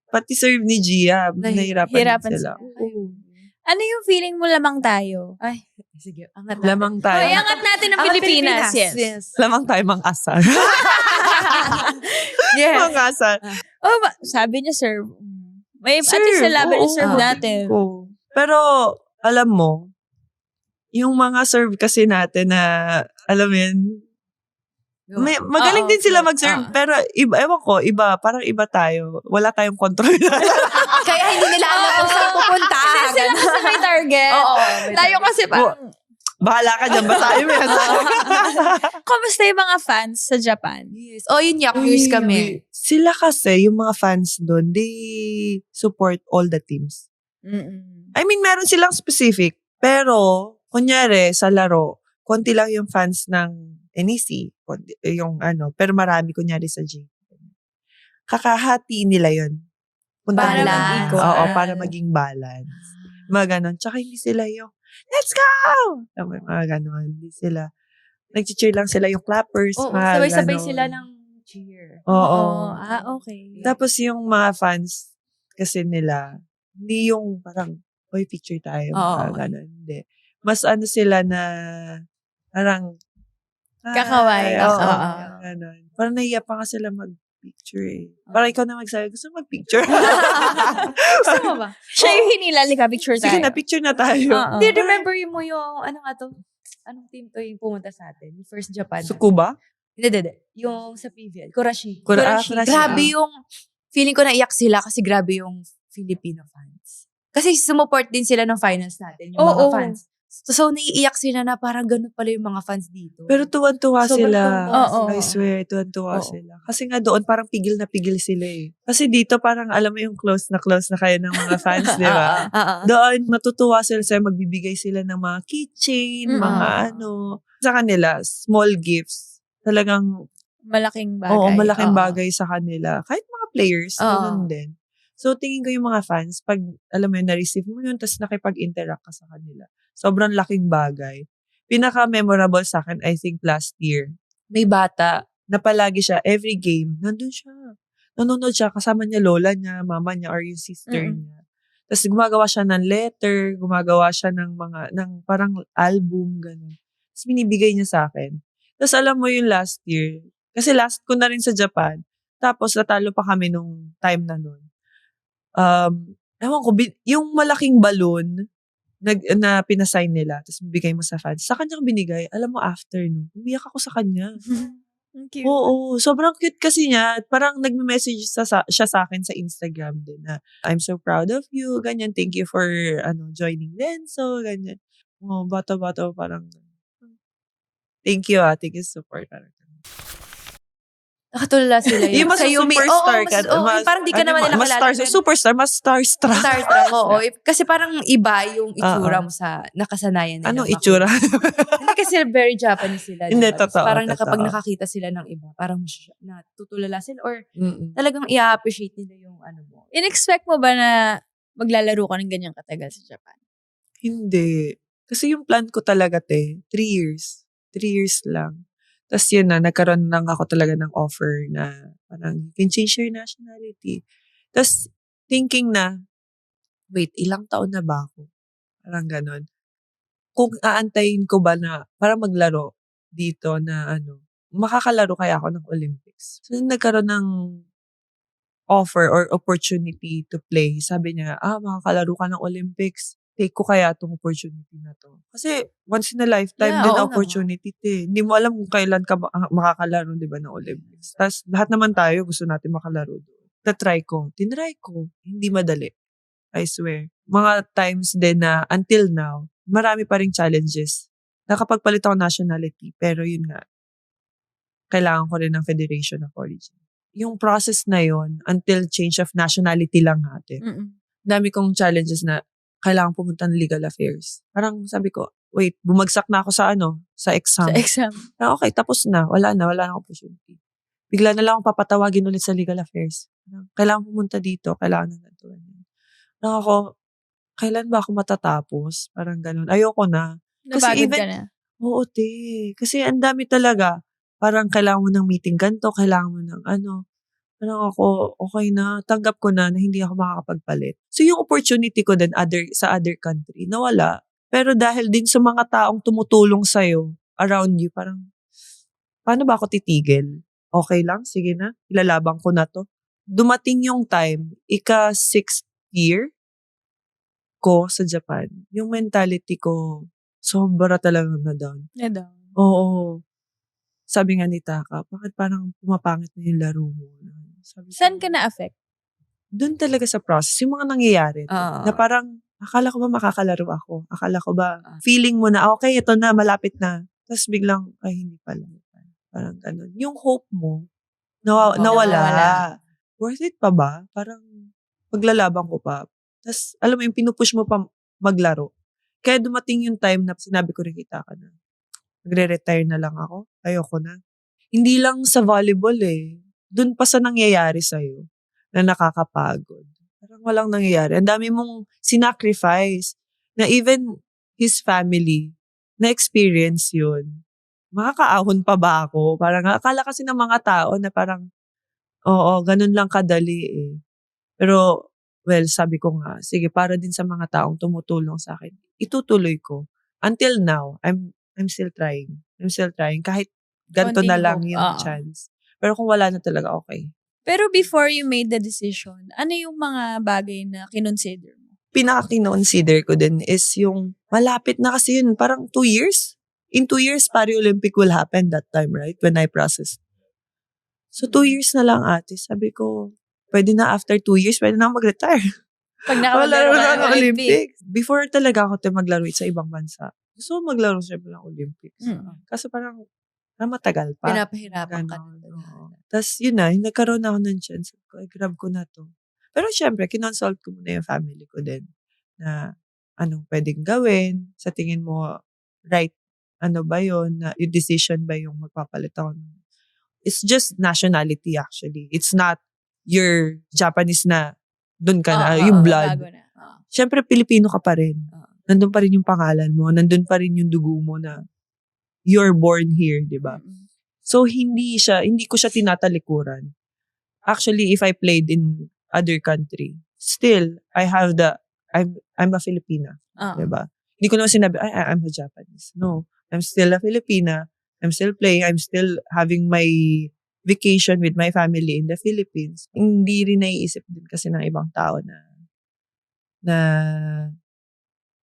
Pati serve ni Gia, nahihirapan Hirapan din sila. sila. Ano yung feeling mo lamang tayo? Ay, sige. Angat natin. Lamang tayo. Ay, angat natin ang Angat Pilipinas. Yes. Yes. Lamang tayo mang-asal. Yes. Mang-asal. Oh, sabi niya serve. May at Serve, least sa laban oo. yung serve natin. Oo. Pero, alam mo, yung mga serve kasi natin na, alam mo yun, magaling Oo, din sila oo. mag-serve. Pero, ewan ko, parang iba tayo. Wala tayong control. Kaya hindi nila alam kung saan pupunta. Sila kasi may target. Oo. Tayo kasi parang, Bahala ka dyan, basahin mo yan. kamusta yung mga fans sa Japan? Yes. Oh, yun yak years kami. Sila kasi, yung mga fans doon, they support all the teams. I mean, meron silang specific. Pero, kunyari, sa laro, konti lang yung fans ng NEC. Pero marami, kunyari, sa G. Kakahati nila yun. Para nila. mag-equal. Oo, para maging balance. Mga ganon. Tsaka hindi sila yung, let's go! Mga ganon. Hindi sila. Nag-cheer lang sila yung clappers. Oo, mga sabay-sabay ganon. sila ng cheer. Oo. Ah, okay. Tapos yung mga fans, kasi nila, hindi yung parang, oy, picture tayo, Oo. ganun. Hindi. Mas ano sila na, parang, Kakaway. oo, Oo. ganun. Parang nahiya pa nga sila mag-picture eh. Parang ikaw na magsabi, gusto mo mag-picture? Gusto mo ba? Siya yung hinilali ka, picture tayo. Sige na, picture na tayo. Oo. Hindi, remember mo yung, ano nga to? Anong team to yung pumunta sa atin? Yung first Japan. Sukuba? Hindi. Yung sa PVL. Kurashi. Kurashi. Grabe yung, feeling ko naiyak sila kasi grabe yung Filipino fans. Kasi sumuport din sila ng finals natin, yung mga Oo. fans. So, naiiyak sila na parang ganun pala yung mga fans dito. Pero tuwan-tuwa Sobrang sila. tuwan-tuwa Oo. I swear, tuwan-tuwa Oo. sila. Kasi nga doon, parang pigil na pigil sila eh. Kasi dito, parang alam mo yung close na kayo ng mga fans, di ba? Doon, matutuwa sila sa'yo, magbibigay sila ng mga keychain, mga ano. Sa kanila, small gifts. Talagang, Malaking bagay. oo, malaking Oo. bagay sa kanila. Kahit mga players, ganun din. So, tingin ko yung mga fans, pag, alam mo yun, na-receive mo yun, tapos nakipag-interact ka sa kanila. Sobrang laking bagay. Pinaka-memorable sa akin, I think, last year. May bata na palagi siya, every game, nandun siya. Nanonood siya, kasama niya lola niya, mama niya, or yung sister niya. Tapos gumagawa siya ng letter, gumagawa siya ng parang album, gano'n. Tapos binibigay niya sa akin. Tapos alam mo yung last year, kasi last ko na rin sa Japan, tapos natalo pa kami nung time na nun. Ewan ko, yung malaking balloon na pinasign nila, tapos bibigay mo sa fans, sa kanya ko binigay. Alam mo, after no, umiyak ako sa kanya. Cute. Oo, sobrang cute kasi niya. Parang nagme-message siya sa akin sa Instagram din na, I'm so proud of you, ganyan, thank you for joining Lenso, ganyan. Oh, bata-bata, parang, thank you sa support. Parang, Nakatulala sila yun. yung mas Sa Yumi. superstar Oo, ka. parang di ka naman nila mas kilala. superstar, mas starstruck. Starstruck, oo. Kasi parang iba yung itsura mo sa nakasanayan nila. Anong itsura? Hindi kasi very Japanese sila. Hindi, diba? totoo, Parang totoo. kapag nakakita sila ng iba, parang natutulala sila or Mm-mm. talagang i-appreciate nila yung ano mo. In-expect mo ba na maglalaro ka ng ganyang katagal sa Japan? Hindi. Kasi yung plan ko talaga, 3 years. 3 years lang. Tapos yun na, nagkaroon lang ako talaga ng offer na parang, you can change your nationality. Tapos, thinking na, wait, ilang taon na ba ako? Parang ganon. Kung aantayin ko ba na, parang maglaro dito na makakalaro kaya ako ng Olympics. So, nagkaroon ng offer or opportunity to play. Sabi niya, makakalaro ka ng Olympics. Take ko kaya itong opportunity na to. Kasi once in a lifetime din oo opportunity. Hindi mo alam kung kailan ka makakalaro, di ba, ng Olympics. Tapos lahat naman tayo gusto natin makalaro doon. Tinry ko. Hindi madali. I swear. Mga times din na until now, marami pa ring challenges. Nakapagpalit ako nationality. Pero yun nga, kailangan ko rin ng Federation of Origin. Yung process na yun, until change of nationality lang natin. Dami kong challenges na kailangan pumunta ng legal affairs. Parang sabi ko, wait, bumagsak na ako sa exam. Sa exam. Okay, tapos na. Wala na opportunity. Bigla na lang akong papatawagin ulit sa legal affairs. Kailangan pumunta dito, kailangan na natuan. Ako, kailan ba ako matatapos? Parang ganun. Ayoko na. Napagod ka na. Oo, kasi ang dami talaga. Parang kailangan mo ng meeting ganito, kailangan mo ng Parang ako, okay na, tanggap ko na hindi ako makakapagpalit. So yung opportunity ko din sa other country, nawala. Pero dahil din sa mga taong tumutulong sa'yo, around you, parang, paano ba ako titigil? Okay lang, sige na, ilalabang ko na to. Dumating yung time, 6th year ko sa Japan, yung mentality ko, sobra talagang na-down. Na-down. Oo. Sabi nga ni Taka, bakit parang pumapangit na yung laro mo? Saan ka na-affect? Doon talaga sa process, yung mga nangyayari. Na parang, akala ko ba makakalaro ako? Akala ko ba, feeling mo na, okay, ito na, malapit na. Tapos biglang, ay, hindi pala. Parang ganun. Yung hope mo, nawala. Worth it pa ba? Parang, paglalabang ko pa. Tapos, alam mo yung pinupush mo pa maglaro. Kaya dumating yung time na sinabi ko rin kita ka na, magre-retire na lang ako. Ayoko na. Hindi lang sa volleyball doon pa sa nangyayari sa'yo na nakakapagod. Parang walang nangyayari. Ang dami mong sinacrifice na even his family na-experience yun. Makakaahon pa ba ako? Parang akala kasi ng mga tao na parang, oo, ganun lang kadali Pero well, sabi ko nga, sige, para din sa mga taong tumutulong sa akin, itutuloy ko. Until now, I'm still trying. I'm still trying. Kahit ganito na Konting lang hope. yung chance. Pero kung wala na talaga, okay. Pero before you made the decision, ano yung mga bagay na kinonsider mo? Pinaka-kinonsider ko din is yung malapit na kasi yun. Parang 2 years. In 2 years, Paralympic will happen that time, right? When I processed. So, 2 years na lang, ate. Sabi ko, pwede na after 2 years, pwede na ako mag-retire. Pag nakapaglaro ka ng Olympics. Before talaga ako maglaro sa ibang bansa. Gusto ko maglaro sa ibang Olympics. Kasi parang matagal pa. Pinapahirapan ka na. Tapos yun na, nagkaroon ako ng chance. Grab ko na to. Pero syempre, kinonsult ko muna yung family ko din. Na anong pwedeng gawin. Sa tingin mo, right, ano ba yun? Na, yung decision ba yung magpapalit ako? It's just nationality actually. It's not your Japanese na dun ka na, yung blood. Syempre, Pilipino ka pa rin. Nandun pa rin yung pangalan mo. Nandun pa rin yung dugo mo na you're born here, di ba? So, hindi ko siya tinatalikuran. Actually, if I played in other country, still, I'm a Filipina. Di ba? Hindi ko naman sinabi, I'm a Japanese. No. I'm still a Filipina. I'm still playing. I'm still having my vacation with my family in the Philippines. Hindi rin naiisip din kasi ng ibang tao na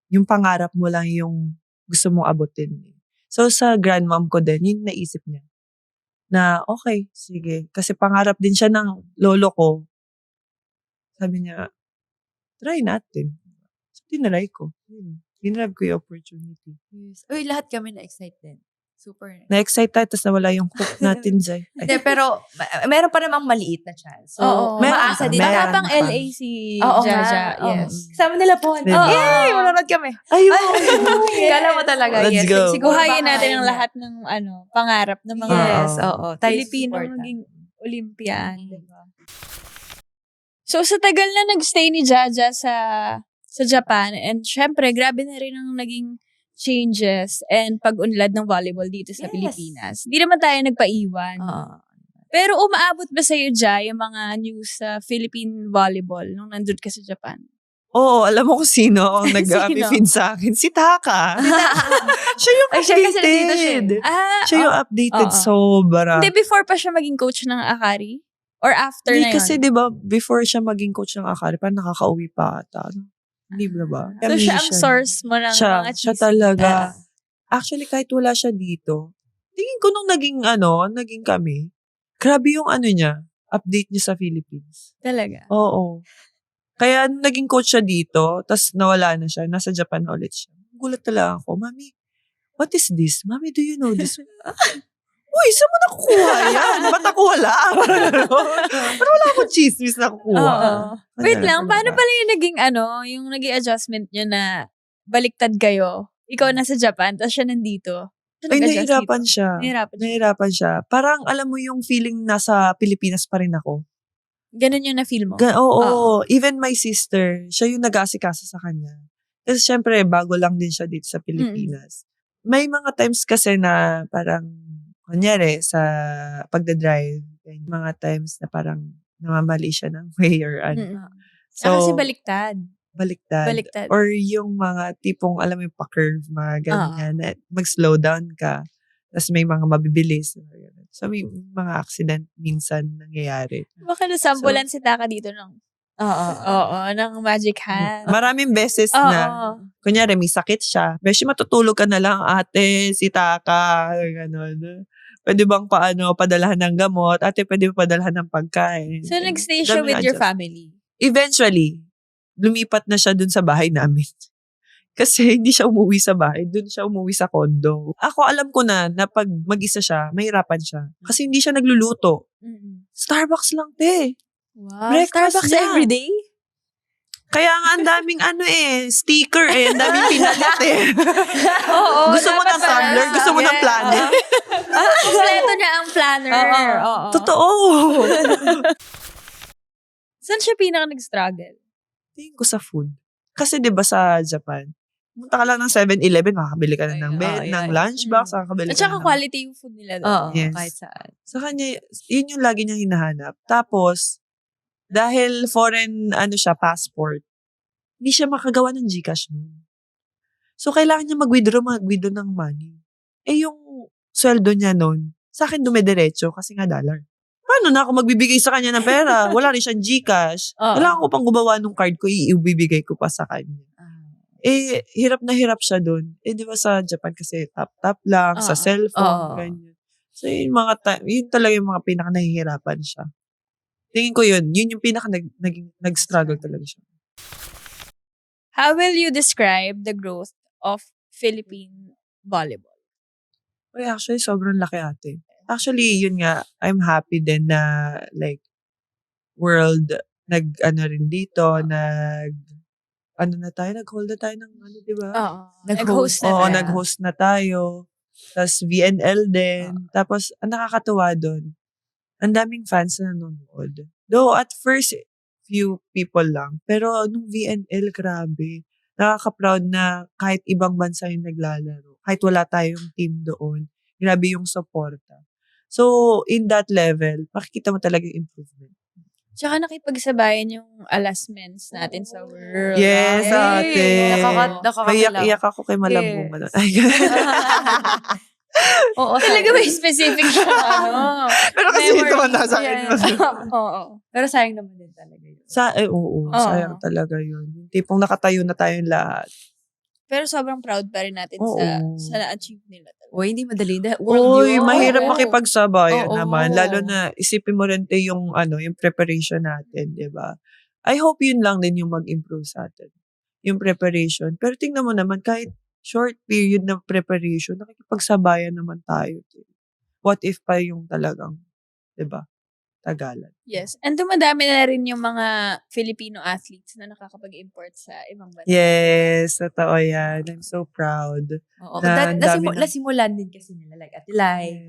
yung pangarap mo lang yung gusto mong abutin. So, sa grandmom ko din, yun naisip niya. Na, okay, sige. Kasi pangarap din siya ng lolo ko. Sabi niya, try natin. So, tinry ko. Tinry ko yung opportunity. Yes. Uy, lahat kami na-excite din. Super. Na-excite tayo, tapos nawala yung hook natin, Zay. Hindi, pero meron pa namang maliit na chance. So, maasa din Baka natin. pang LA si Jaja. Yes. Kasama nila po. Yay! Manonood kami. Ayun! Kala mo talaga. Let's Yes. go. Siguro Buhayin baka natin ang yun. lahat ng pangarap ng mga Yes, oo. Tayo Pilipino support maging Olympian. Diba? So, sa tagal na nagstay ni Jaja sa Japan, and syempre, grabe na rin ang naging changes and pag-unlad ng volleyball dito sa Pilipinas. Hindi naman tayo nagpaiwan. Pero umaabot ba sa'yo, Jai, yung mga news sa Philippine volleyball nung nandun ka sa Japan? Oo, alam mo kung sino ang nag-feed sa akin. Si Taka. Siya yung updated. Siya yung updated. Sobra. Hindi, before pa siya maging coach ng Akari? Or after na yun? Kasi diba, before siya maging coach ng Akari, parang nakaka-uwi pa ata. Hindi ba? So, siya ang source mo ng mga Siya chismis. talaga. Actually, kahit wala siya dito, tingin ko nung naging kami, grabe yung niya, update niya sa Philippines. Talaga? Oo. Kaya nung naging coach siya dito, tas nawala na siya, nasa Japan na ulit siya. Gulat talaga ako, Mami, what is this? Mami, do you know this? Uy, saan mo nakukuha yan? Ba't ako wala? Pero wala akong chismis na kukuha. Wait lang, paano pala yung naging adjustment niyo na baliktad kayo? Ikaw nasa Japan, tapos siya nandito. Ay, nahihirapan siya. Nahihirapan siya. Parang alam mo yung feeling nasa Pilipinas pa rin ako. Ganun yung na-feel mo? Oo. Even my sister, siya yung nag-asikasa sa kanya. Kasi syempre, bago lang din siya dito sa Pilipinas. May mga times kasi na parang kunyari, sa pagdadrive, mga times na parang namamali siya ng way or So, kasi baliktad. Baliktad. Or yung mga tipong, alam mo yung pa-curve, mga ganyan, mag-slow down ka. Tapos may mga mabibilis. So, may mga accident minsan nangyayari. Baka nasambulan si Taka dito ng ng magic hand. Maraming beses na, kunyari, may sakit siya. Beshi, matutulog ka na lang, ate, si Taka, gano'n. Pwede bang padalahan ng gamot? Ate, pwede ba padalahan ng pagkain? So, nag-stay siya with your family? Eventually, lumipat na siya dun sa bahay namin. Kasi hindi siya umuwi sa bahay. Dun siya umuwi sa condo. Ako, alam ko na pag mag-isa siya, mahirapan siya. Kasi hindi siya nagluluto. Starbucks lang, te. Wow. Breakfast Starbucks niya. everyday? Kaya nga, ang daming sticker ang daming pinalit Oo. Gusto mo ng tumbler? Gusto mo ng planner? Kompleto niya ang planner. Oo. Totoo. Saan siya pinaka nag-struggle? Tingin ko sa food. Kasi 'di ba sa Japan, punta ka lang ng 7-Eleven, makakabili ka na ng lunchbox, makakabili At ka saka na quality yung food nila doon. Oo, Yes. kahit saan. Sa kanya, yun yung lagi niyang hinahanap. Tapos, Dahil foreign, passport, hindi siya makagawa ng GCash nun. So, kailangan niya mag-withdraw ng money. Yung sweldo niya nun, sa akin dumidiretso kasi nga dollar. Paano na ako magbibigay sa kanya ng pera? Wala rin siyang GCash. Kailangan ko pang gumawa ng card ko, ibibigay ko pa sa kanya. Hirap na hirap siya dun. Di ba sa Japan kasi tap-tap lang, sa cellphone, ganyan. So, yun talaga yung mga pinaka-nahihirapan siya. Tingin ko yun yung nag-struggle talaga siya. How will you describe the growth of Philippine volleyball? Actually, sobrang laki ate. Actually, yun nga, I'm happy din na world, rin dito, nag-hold na tayo ng di ba? Nag-host na tayo. Nag-host na tayo. Tapos VNL din. Tapos, ang nakakatuwa doon, ang daming fans na nanonood. Though, at first, few people lang. Pero, nung VNL, grabe. Nakaka-proud na kahit ibang bansa yung naglalaro. Kahit wala tayong team doon. Grabe yung suporta. So, in that level, makikita mo talaga yung improvement. Tsaka nakipagsabayan yung alas men's natin sa world. Yes, ate. Iyak ako kay Malambungan. Ay, Oo, talaga may specific siya. Pero kasi ito man nasa akin. Oo. Pero sayang naman din talaga yun. Sayang talaga yun. Yung tipong nakatayo na tayong lahat. Pero sobrang proud pa rin natin sa na-achieve nila. Hindi madali. World yun. Mahirap makipagsabayan naman. Lalo na isipin mo rin yung preparation natin, di ba? I hope yun lang din yung mag-improve sa atin. Yung preparation. Pero tingnan mo naman, kahit short period ng preparation, nakikipagsabayan naman tayo. What if pa yung talagang, di ba, tagalan? Yes. And dumadami na rin yung mga Filipino athletes na nakakapag-import sa ibang bansa. Yes, totoo yan. I'm so proud. Oo. Nasimulan din kasi nila, like Atilay.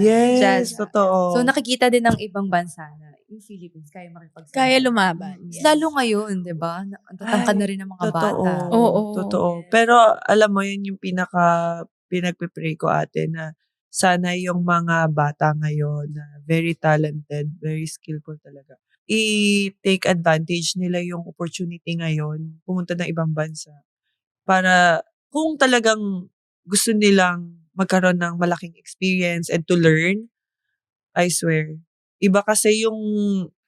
Yes, Jazz. totoo. So, nakikita din ng ibang bansa na yung Philippines kaya makipagsabayan. Kaya lumaban. Yes. Lalo ngayon, di ba? Ang tatangkad na rin ng mga bata. Totoo. Yes. Pero, alam mo, yun yung pinagpipray ko ate na sana yung mga bata ngayon na very talented, very skillful talaga, i-take advantage nila yung opportunity ngayon, pumunta ng ibang bansa. Para kung talagang gusto nilang magkaroon ng malaking experience and to learn, I swear, iba kasi yung,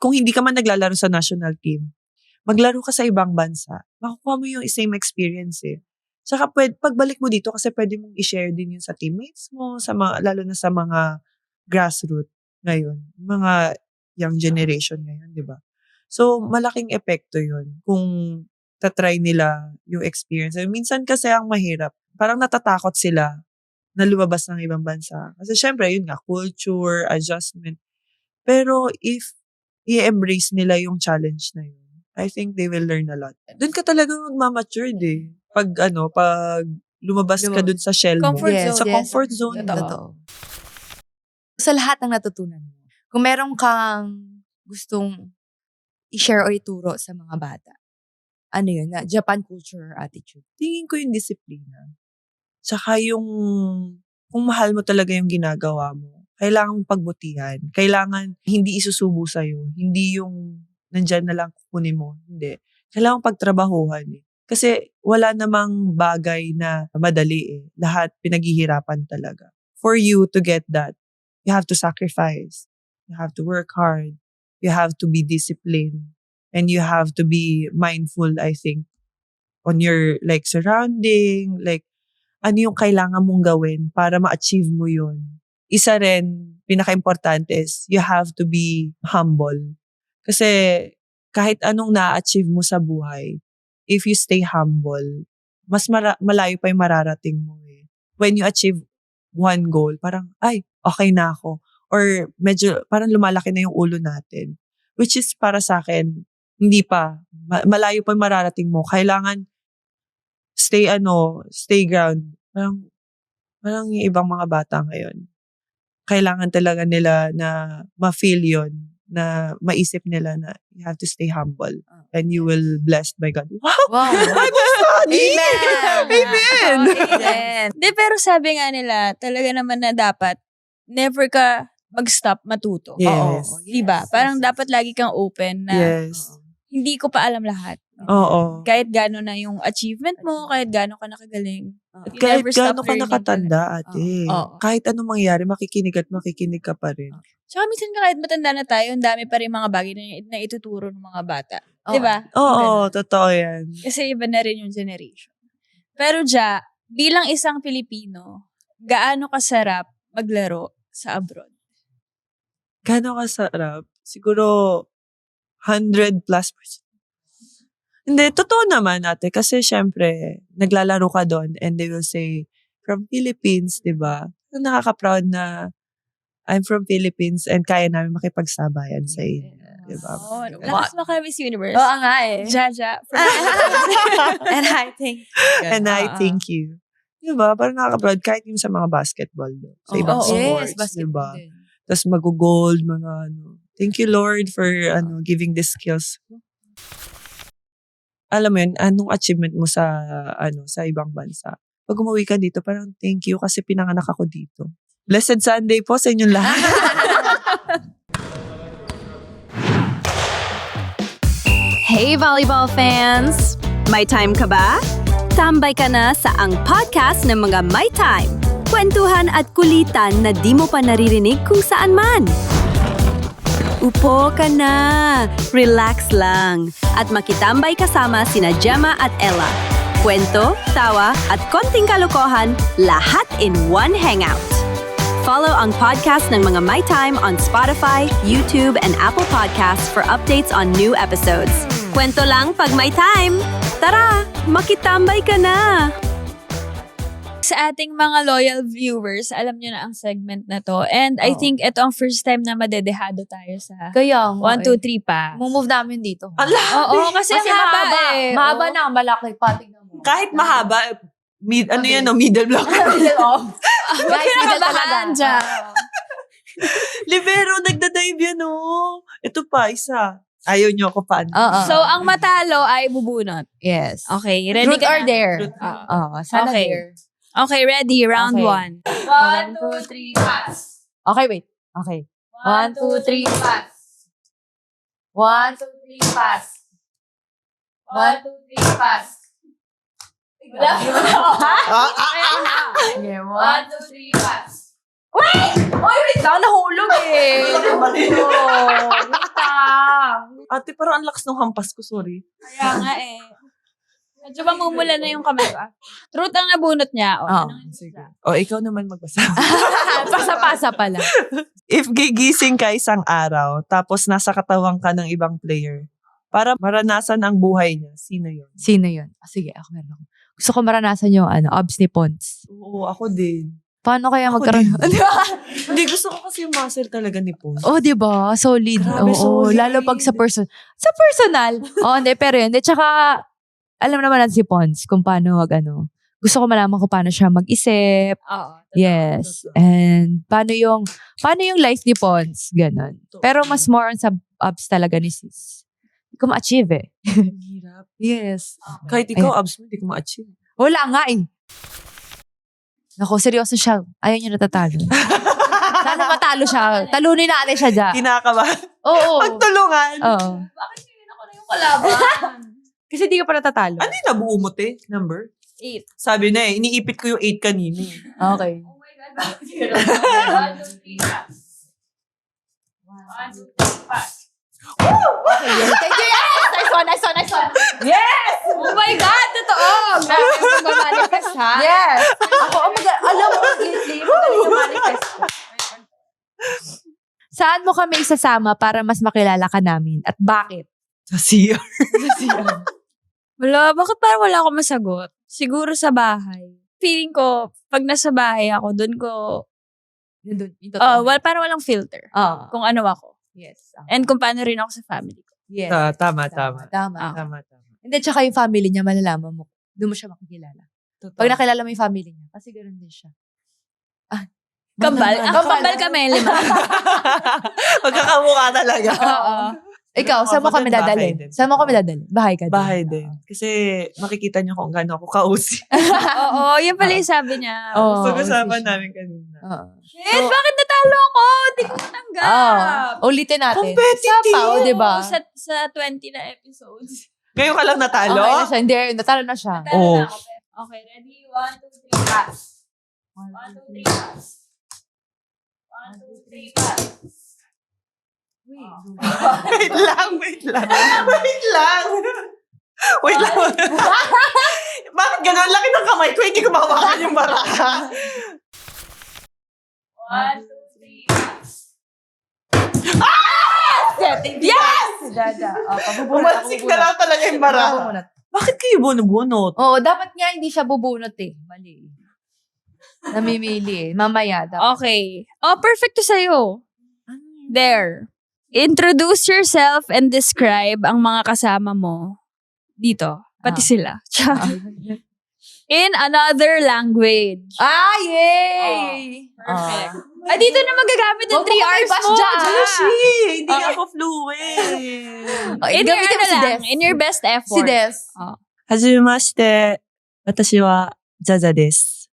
kung hindi ka man naglalaro sa national team, maglaro ka sa ibang bansa, makukuha mo yung same experience eh. Saka pagbalik mo dito kasi pwede mong i-share din yun sa teammates mo, lalo na sa mga grassroots ngayon, mga young generation ngayon, di ba? So, malaking epekto yun kung tatry nila yung experience. Minsan kasi ang mahirap, parang natatakot sila na lumabas ng ibang bansa. Kasi syempre, yun nga, culture, adjustment. Pero if i-embrace nila yung challenge na yun, I think they will learn a lot. Doon ka talaga magmamatured eh. Pag lumabas ka dun sa shell mo. Comfort zone. Totoo. Sa lahat ng natutunan mo, kung meron kang gustong i-share o ituro sa mga bata, ano yun? Japan culture or attitude? Tingin ko yung disiplina. Tsaka yung, kung mahal mo talaga yung ginagawa mo, kailangan pagbutihan. Kailangan hindi isusubo sa'yo. Hindi yung nandyan na lang kukunin mo. Hindi. Kailangan pagtrabahuhan eh. Kasi wala namang bagay na madali eh. Lahat pinaghihirapan talaga. For you to get that, you have to sacrifice. You have to work hard. You have to be disciplined. And you have to be mindful, I think, on your surrounding, ano yung kailangan mong gawin para ma-achieve mo yun. Isa rin, pinaka-importante is, you have to be humble. Kasi kahit anong na-achieve mo sa buhay, if you stay humble, mas malayo pa yung mararating mo eh. When you achieve one goal, parang, ay, okay na ako. Or medyo, parang lumalaki na yung ulo natin. Which is para sa akin, hindi pa. Malayo pa yung mararating mo. Kailangan stay ground. Parang yung ibang mga bata ngayon. Kailangan talaga nila na ma-feel yun, na maisip nila na you have to stay humble and you will blessed by God. Wow! Amen! Di, pero sabi nga nila, talaga naman na dapat, never ka mag-stop, matuto. Yes. Oo. Diba? Parang dapat lagi kang open na Yes. hindi ko pa alam lahat. Oo. Kahit gano'n na yung achievement mo, kahit gano'n ka nakagaling. You Kahit never stop gaano ka learning nakatanda, ate. Oo. Kahit anong mangyari, makikinig at makikinig ka pa rin. Tsaka minsan kahit matanda na tayo, ang dami pa rin mga bagay na ituturo ng mga bata. Oo. Diba? Oo, totoo yan. Kasi iba na rin yung generation. Pero bilang isang Pilipino, gaano kasarap maglaro sa abroad? Gaano kasarap? Siguro 100+%. Hindi, totoo naman ate. Kasi syempre, naglalaro ka doon and they will say, from Philippines, di ba? Nakaka-proud na I'm from Philippines and kaya namin makipagsabayan sa inyo. Di ba? Oh, lakas mo ka Miss Universe. Oo nga eh. Jaja. And I think. And I thank you. Di ba? Parang nakaka-proud kahit yung sa mga basketball do. Sa ibang sports, yes, di ba? basketball din. Tapos mag-gold, mga ano. Thank you, Lord, for giving these skills. Alam mo yun, anong achievement mo sa ibang bansa? Pag umuwi ka dito, parang thank you kasi pinanganak ako dito. Blessed Sunday po sa inyong lahat. Hey volleyball fans! May time ka ba? Tambay ka na sa ang podcast ng mga May Time. Kwentuhan at kulitan na di mo pa naririnig kung saan man. Upo ka na, relax lang, at makitambay kasama sina Gemma at Ella. Kwento, tawa, at konting kalokohan, lahat in one hangout. Follow ang podcast ng mga My Time on Spotify, YouTube, and Apple Podcasts for updates on new episodes. Kwento lang pag may time. Tara, makitambay ka na! Sa ating mga loyal viewers, alam nyo na ang segment na to. And I think ito ang first time na madedehado tayo sa Kaya 1, 2, 3 pa. Move namin dito. Oo, kasi ang haba eh. Mahaba na, malaki pa. Tignan mo. Kahit mahaba, middle block. Middle off. Huwag ka nakabahan dyan. Libero, nagda-dive yan, oh. Ito pa, isa. Ayaw nyo ako pa. Oo. So, ang matalo ay bubunot. Yes. Okay, ready Truth ka or na? dare? Truth. Oo. Sana Okay. dare. Okay, ready. Round Okay. 1. 1, 2, 3, pass. Okay, wait. Okay. 1, 2, 3, pass. 1, 2, 3, pass. 1, 2, 3, pass. Wala. Okay, 1, 2, 3, pass. wait lang. Nahulog eh. Wait lang. Ate, parang ang lakas ng hampas ko, sorry. Kaya nga eh. Medyo mamumula na yung kamay ko. Truth ang nabunot niya. O, Oh, anong Sige. O, ikaw naman magbasa. Pasa-pasa pala. If gigising ka isang araw, tapos nasa katawan ka ng ibang player, para maranasan ang buhay niya, sino yun? Sino yun? Sige, ako meron ako. Gusto ko maranasan yung abs ni Pons. Oo, ako din. Paano kaya Ako magkaroon? Hindi, gusto ko kasi yung muscle talaga ni Pons. Oh, di ba? Solid. Grabe, Oo, solid. lalo pag sa personal. Oh, hindi, pero yun. Tsaka, alam naman natin si Pons kung paano gusto ko malaman kung paano siya mag-isip. Oo. Yes. totoo. And paano yung life ni Pons, ganun. Pero mas more on sa abs talaga ni sis. Hindi ko ma-achieve eh. Ang hirap. Yes. Kahit ikaw, abs mo, hindi ko ma-achieve. Wala nga eh. Naku, seryoso siya. Ayaw niya natatalo. Sana matalo siya. Talunin natin siya dyan. Kinakabahan. Oo. Pagtulungan. Oo. Bakit yun ako na yung kalaban? Kasi di ka pa natatalo. Ano yung nabuo mo, te? Number? 8. Sabi na eh, iniipit ko yung 8 kanina eh. Okay. Oh my God, bakit yun? 1, 2, 3, pass. 1, 2, 3, pass. Okay, yes. Thank you, yes! Nice one. Yes! Oh my God, totoo! Grabe yung pag-manifest ha? Yes! Ako, alam mo, lately, magaling yung manifest. Saan mo kami isasama para mas makilala ka namin? At bakit? Sa CR. Wala, bakit parang wala akong masagot? Siguro sa bahay. Feeling ko, pag nasa bahay ako, doon ko, parang walang filter. Kung ano ako. Yes. And kung paano rin ako sa family ko. Yes. Tama. Tama. Tama. Hindi, tsaka yung family niya, malalaman mo. Doon mo siya makikilala. Pag nakilala mo yung family niya, kasi ganoon din siya. Kambal? Ang kambal kami, 5. Magkakamukha talaga. Oo. Ikaw, saan mo kami dadalhin? Saan mo kami dadalhin? Bahay ka din. Bahay din. Kasi makikita niyo kung gaano ako kausi. Oo, yun pala yung sabi niya. Oo. Pag-usapan namin kanina. Shit, bakit natalo ako? Hindi ko matanggap. Ulitin natin. Competitive. Sa pao, diba? Sa 20 na episodes. Ngayon ka lang natalo? Okay na siya. Hindi, natalo na siya. Natalo Oh. na ako. Okay, ready? 1, 2, 3, pass. 1, 2, 3, pass. 1, 2, 3, pass. Wait lang. Wait lang. Bakit ganun laki ng kamay ko? Hindi ko mahawakan yung baraha. 1, 2, 3, pass. Yes! Si Dada. Umansik na lang talaga yung baraha. Bakit kayo bunubunot? Oo, dapat nga hindi siya bubunot eh. Mali. Namimili eh. Mamaya dapat. Okay. Oh, perfect to sa'yo. There. Introduce yourself and describe ang mga kasama mo dito. Pati sila. In another language. Yay! Perfect. Dito na magagamit yung 3 hours mo. Hindi ako fluent. In your, Gamitin mo si Des. in your best effort. Si Des. はじめまして。私はジャジャです。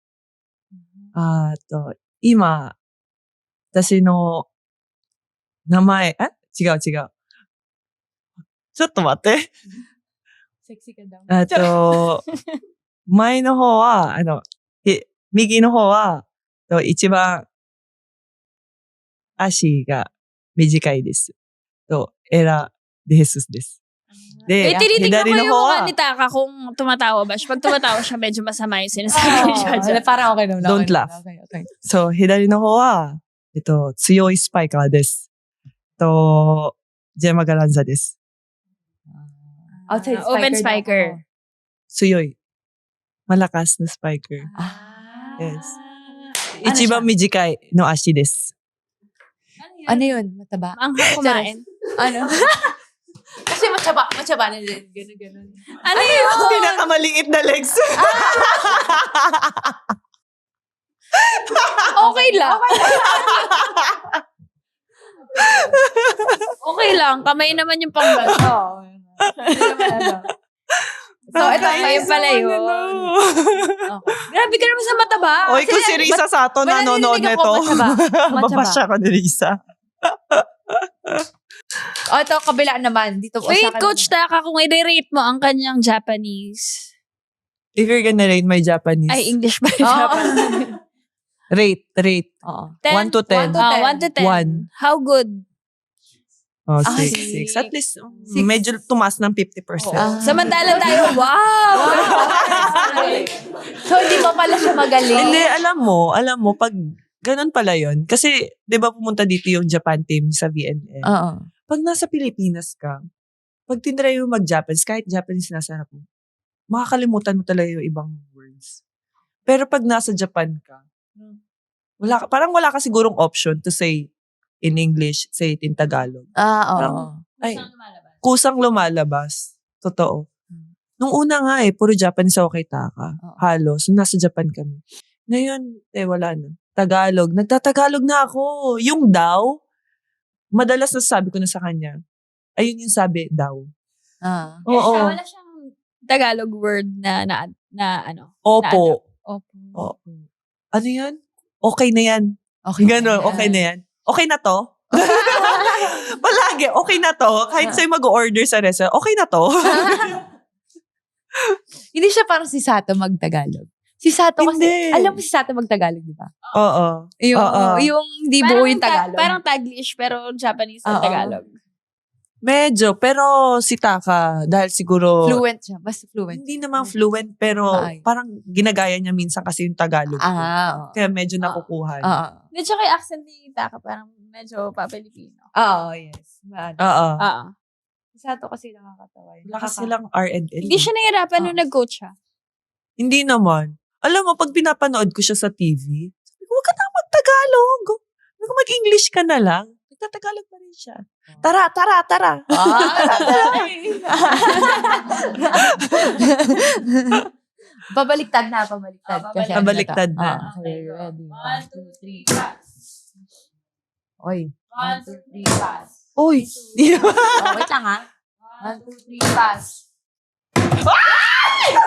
今、私の名前、違う。ちょっと待って。Sexy ka daw. 前の方は、右の方は、一番足が短いです。エラデスです。で、tinitignan ko左のyung方 mukha は ni Taka kung tumatawa ba siya. Pag tumatawa siya, medyo masama yung sinasabi ni Jaja. Parang okay naman. Don't laugh. Okay. そう、左の方は、強いスパイカーです。ジェマガランザです。 Outside Open spiker. 強い。malakas na spiker. Yes. 一番短いの足です。 Ano yun? Mataba? Ang kumain. Ano? Kasi mataba na din. Ganun. Ano yun? Pinakamaliit na legs. Okay lang. Okay lang. Kamay naman yung pangbato. So, ito kayo pala yun. Grabe ka naman sa mataba. Oy, kung si Risa Sato nanonood narinig nito, ako, mataba. babasya ko ni Risa. Ito, kabila naman. Dito, Wait, Coach Taka, kung i-rate mo ang kanyang Japanese. If you're gonna rate my Japanese, Ay, English ba yung Japanese? rate. Oo. 1 to 10. 1 to 10. 1. How good? Oh, Ah, 6. six. At least, Six. medyo tumas ng 50%. Samantalang tayo, wow! So, hindi pa pala siya magaling. Hindi, alam mo, pag ganun pala yun. Kasi, di ba pumunta dito yung Japan team sa VNL? Oo. Pag nasa Pilipinas ka, pag tinry mo mag-Japanese, kahit Japanese nasa harap mo, makakalimutan mo talaga yung ibang words. Pero pag nasa Japan ka, parang wala ka sigurong option to say in English, say it in Tagalog. Oo. Ay, kusang lumalabas. Totoo. Nung una nga puro Japanese ako kay Taka. Halos. Nung nasa Japan kami. Ngayon, wala na. Tagalog. Nagtatagalog na ako. Yung daw, madalas nasasabi ko na sa kanya, ayun yung sabi, daw. Oo. Wala siyang Tagalog word na ano. Opo. Opo. Ano yan? Okay na yan. Okay. Ganon, okay na yan. Okay na to? Palagi, okay na to. Kahit sa'yo mag-order sa restaurant, okay na to. Hindi siya parang si Sato mag-Tagalog. Si Sato kasi, Hindi. alam mo si Sato mag-Tagalog, di ba? Oo. Yung di buo yung Tagalog. Parang Taglish, pero Japanese na Oo. Tagalog. Medyo, pero si Taka, dahil siguro, Fluent siya. Basta fluent. hindi naman fluent, pero Ay. parang ginagaya niya minsan kasi yung Tagalog. ko. Oo. Kaya medyo nakukuha niya. Oo. Hindi, tsaka yung accent ni Taka, parang medyo pa-Pilipino. Oo, yes. Maano. Oo. Si Sato kasi nakakatawa yun. Wala kasi lang R&L. Hindi siya nahirapan nung nag-coach siya. Hindi naman. Alam mo, pag pinapanood ko siya sa TV, sabi ko, huwag ka na mag-Tagalog. Sabi ko, mag-English ka na lang. Nagtatagalog pa rin siya. Tara. Pabaliktad na. Kasi ano Pabaliktad to? na. Okay, ready. 1, 2, 3, pass. Oy. 1, 2, 3, pass. Uy. Wait lang ha. 1, 2, 3, pass. Oh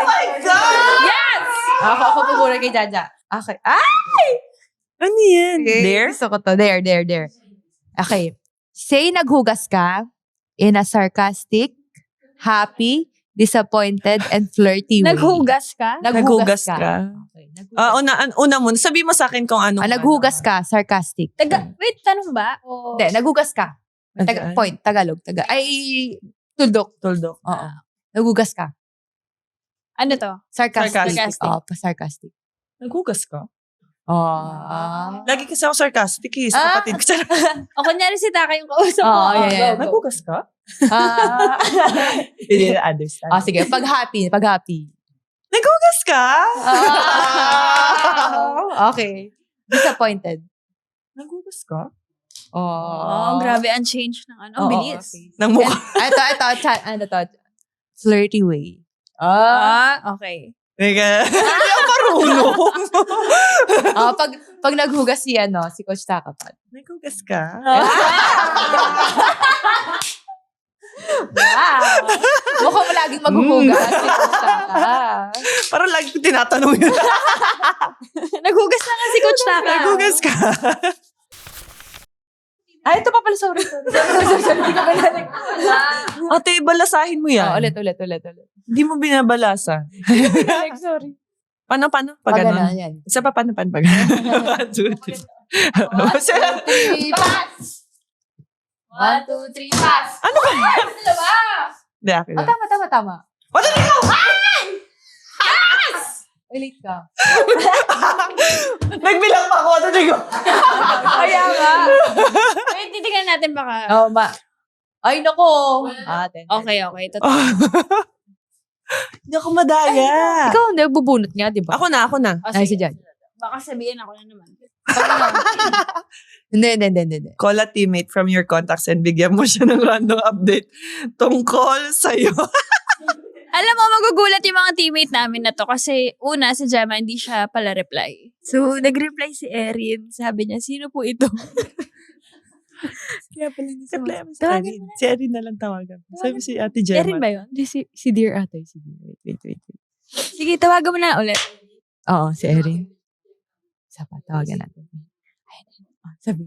my God! Yes! Ako pupura kay Jaja. Okay. Ano yan? Okay. There? Gusto ko to. There. Okay. Say naghugas ka in a sarcastic, happy, disappointed, and flirty way. Naghugas ka? Naghugas ka. Okay. Naghugas. Una mo. Sabi mo sa akin kung ano. Naghugas ka, sarcastic. Wait, tanong ba? O... Hindi, naghugas ka. Point, Tagalog. Tuldok. Oo. Naghugas ka. Ano to? Sarcastic. Sarcastic. Oo, sarcastic. Naghugas ka? Lagi Lagi kasi ako sarcastic eh. Sa kapatid ko. O kunyari si Taka yung kausap mo. yeah. Go. Naghugas ka? Hindi na understand. Sige. Pag happy. Naghugas ka? Okay. Disappointed. Naghugas ka? Oh, grabe ang change ng ano. Ang bilis. Okay. Nang mukha. Ano to? Flirty way. Okay. Hindi ako marunong. Pag naghugas si Coach Takapat. Naghugas ka? Wow. Mukhang mo laging maghuhugas si Coach Taka. Parang lagi ko tinatanong yun. Naghugas na nga si Coach Taka. Naghugas ka? Ito pa pala. Sorry. Hindi ko balalag. Ate, balasahin mo yan. Ulit. Hindi mo binabalasan. Sorry. Paano? Pag ganon. Yan. Isa pa, paano pag ganon? 1, 2, 3. 1, 2, 3, pass! 1, 2, 3, pass! Ano ba yan? Ano ba? Hindi, akin na. Tama. What did you Late ka. Nagbilang pa ako. What did you Kaya nga. Wait, titignan natin baka. Ay, nako. Okay. Hindi ako madaya. Ikaw, hindi, bubunot nga, di ba? Ako na. Ay, si Jan. Baka sabihin ako na naman. Hindi. Call a teammate from your contacts and bigyan mo siya ng random update tungkol sa'yo. Alam mo, magugulat yung mga teammate namin na to kasi una, si Gemma, hindi siya pala reply. So, nag-reply si Erin. Sabi niya, sino po ito? Kaya pala hindi Reply mo sa Erin. Si Erin na lang tawagan. Sabi si Ate Gemma. Erin ba yun? Si Dear Ate. Wait. Sige, tawagan mo na ulit. Oo, si Erin. Sapa, tawagan natin. Sabi.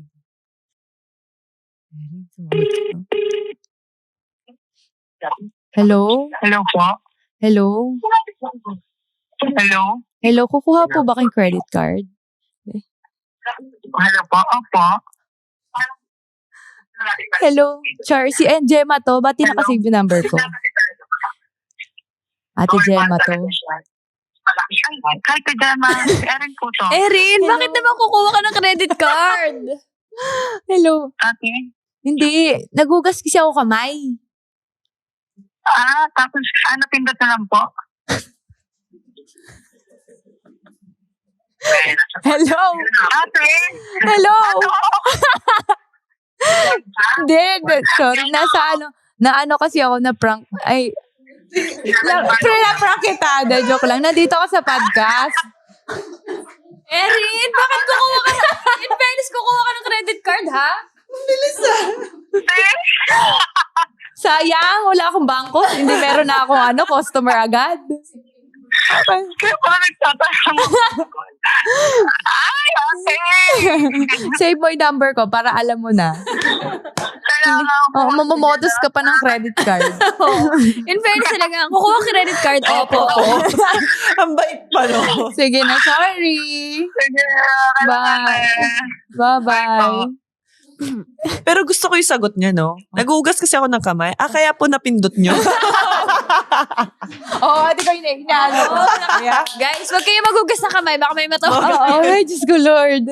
Erin, sumagot ka. Hello? Hello po. Hello? Hello, kukuha po ba kayong credit card? Hello po. Opo. Hello? Si Gemma to. Ba't di nakasave yung number ko? Ate Gemma to. Hi, Ate Gemma. Erin po to. Erin, bakit naman kukuha ka ng credit card? Hello? Ate? Hindi. Nagugas kasi ako kamay. Tapos pindot na lang po? Hello? Ate? Hello? Hindi. Sorry. Naano kasi ako na prank. Ay. Na-prank kita. Joke lang. Nandito ako sa podcast. Erin, bakit kukuha ka ng... In fairness, kukuha ka ng credit card, ha? Sayang, wala akong bangko. Hindi meron na akong customer agad. Kaya pa nagtatanong. Ay, ate! Save mo yung number ko para alam mo na. Kaya nga po. Mamamodus ka pa ng credit card. In fairness talaga, kukuha credit card. Opo. Ang bait pa, no? Sige na, sorry. Sige, Bye. Bye-bye. Pero gusto ko yung sagot niya, no? Naghugas kasi ako ng kamay. Kaya po napindot nyo. Di ko yung inaano ko. Guys, wag kayo maghugas na kamay. Baka may matawag. Ay, Diyos ko, Lord.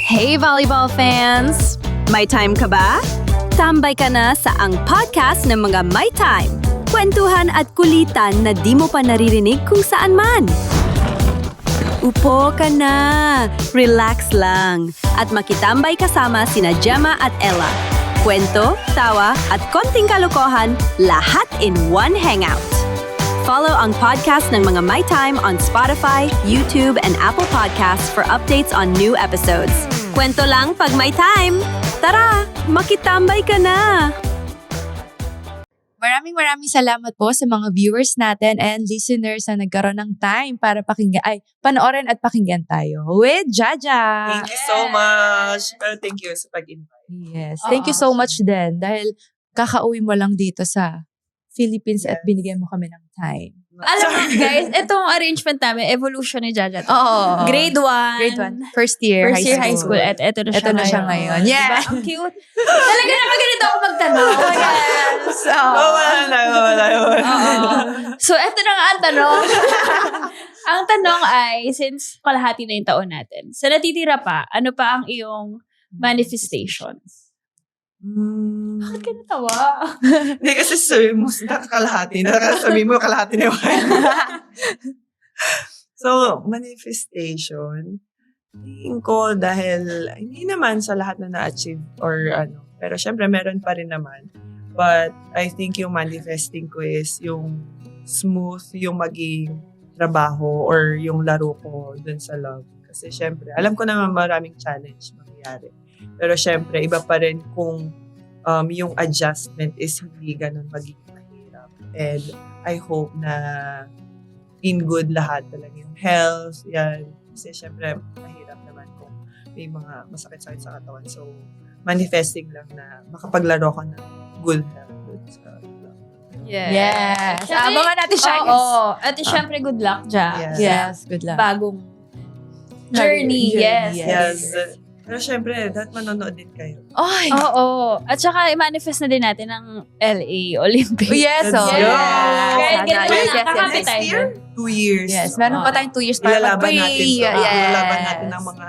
Hey volleyball fans! May time ka ba? Tambay ka na sa ang podcast ng mga My Time. Kwentuhan at kulitan na di mo pa naririnig kung saan man. Upo ka na, relax lang, at makitambay kasama sina Gemma at Ella. Kwento, tawa, at konting kalokohan, lahat in one hangout. Follow ang podcast ng mga My Time on Spotify, YouTube, and Apple Podcasts for updates on new episodes. Kwento lang pag may time. Tara, makitambay ka na! Maraming salamat po sa mga viewers natin and listeners na nagkaroon ng time para panoorin at pakinggan tayo with Jaja. Thank you so much. Pero thank you sa pag-invite. Yes. Thank you so much din dahil kakauwi mo lang dito sa Philippines at binigyan mo kami ng time. Alam mo guys, itong arrangement namin, evolution ni Jaja. Oo. Grade 1. Grade 1. First year high school. At eto na siya ngayon. Yeah. Diba? Ang cute. Talaga naman ganito ako magtanong. Yes. Wala. Oo. So, eto na nga ang tanong. Ang tanong ay, since kalahati na yung taon natin, sa natitira pa, ano pa ang iyong manifestations? Bakit ka natawa? Hindi kasi sabi mo, nakakalahati. Sabi mo, kalahati na yung So, manifestation, tingin ko dahil, hindi naman sa lahat na na-achieve or ano. Pero syempre, meron pa rin naman. But, I think yung manifesting ko is yung smooth, yung maging trabaho or yung laro ko dun sa love. Kasi syempre, alam ko naman maraming challenge mangyayari. Pero syempre, iba pa rin kung yung adjustment is hindi ganun magiging mahirap. And I hope na in good lahat talaga yung health, yan. Kasi syempre, mahirap naman kung may mga masakit-sakit sa katawan. So, manifesting lang na makapaglaro ka ng good health. Yes. Syempre, Abangan natin siya. Oo. At syempre, good luck, Ja. Yes. Good luck. Bagong journey. Yes. Pero syempre, dapat manonood din kayo. Ay. Oo. At saka, i-manifest na din natin ang LA Olympics. Yes. Let's go. Kahit ganun Yes, lang, kakapit Next tayo. year, 2 years. Yes. Meron pa tayong 2 years para Ilalaban natin to. Yes. Ilalaban natin ng mga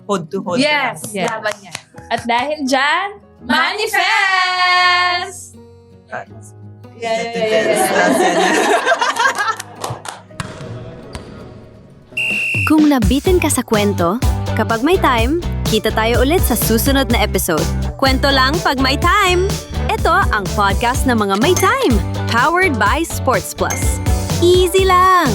hold-to-hold. Yes. Yes. Laban niya. At dahil dyan, manifest! Kung nabitin ka sa kwento, kapag may time, kita tayo ulit sa susunod na episode. Kwento lang pag may time! Ito ang podcast ng mga may time, powered by Sports Plus. Easy lang!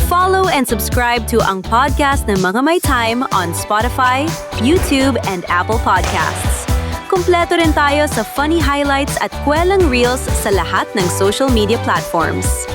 Follow and subscribe to ang podcast ng mga may time on Spotify, YouTube, and Apple Podcasts. Kumpleto rin tayo sa funny highlights at kwelang reels sa lahat ng social media platforms.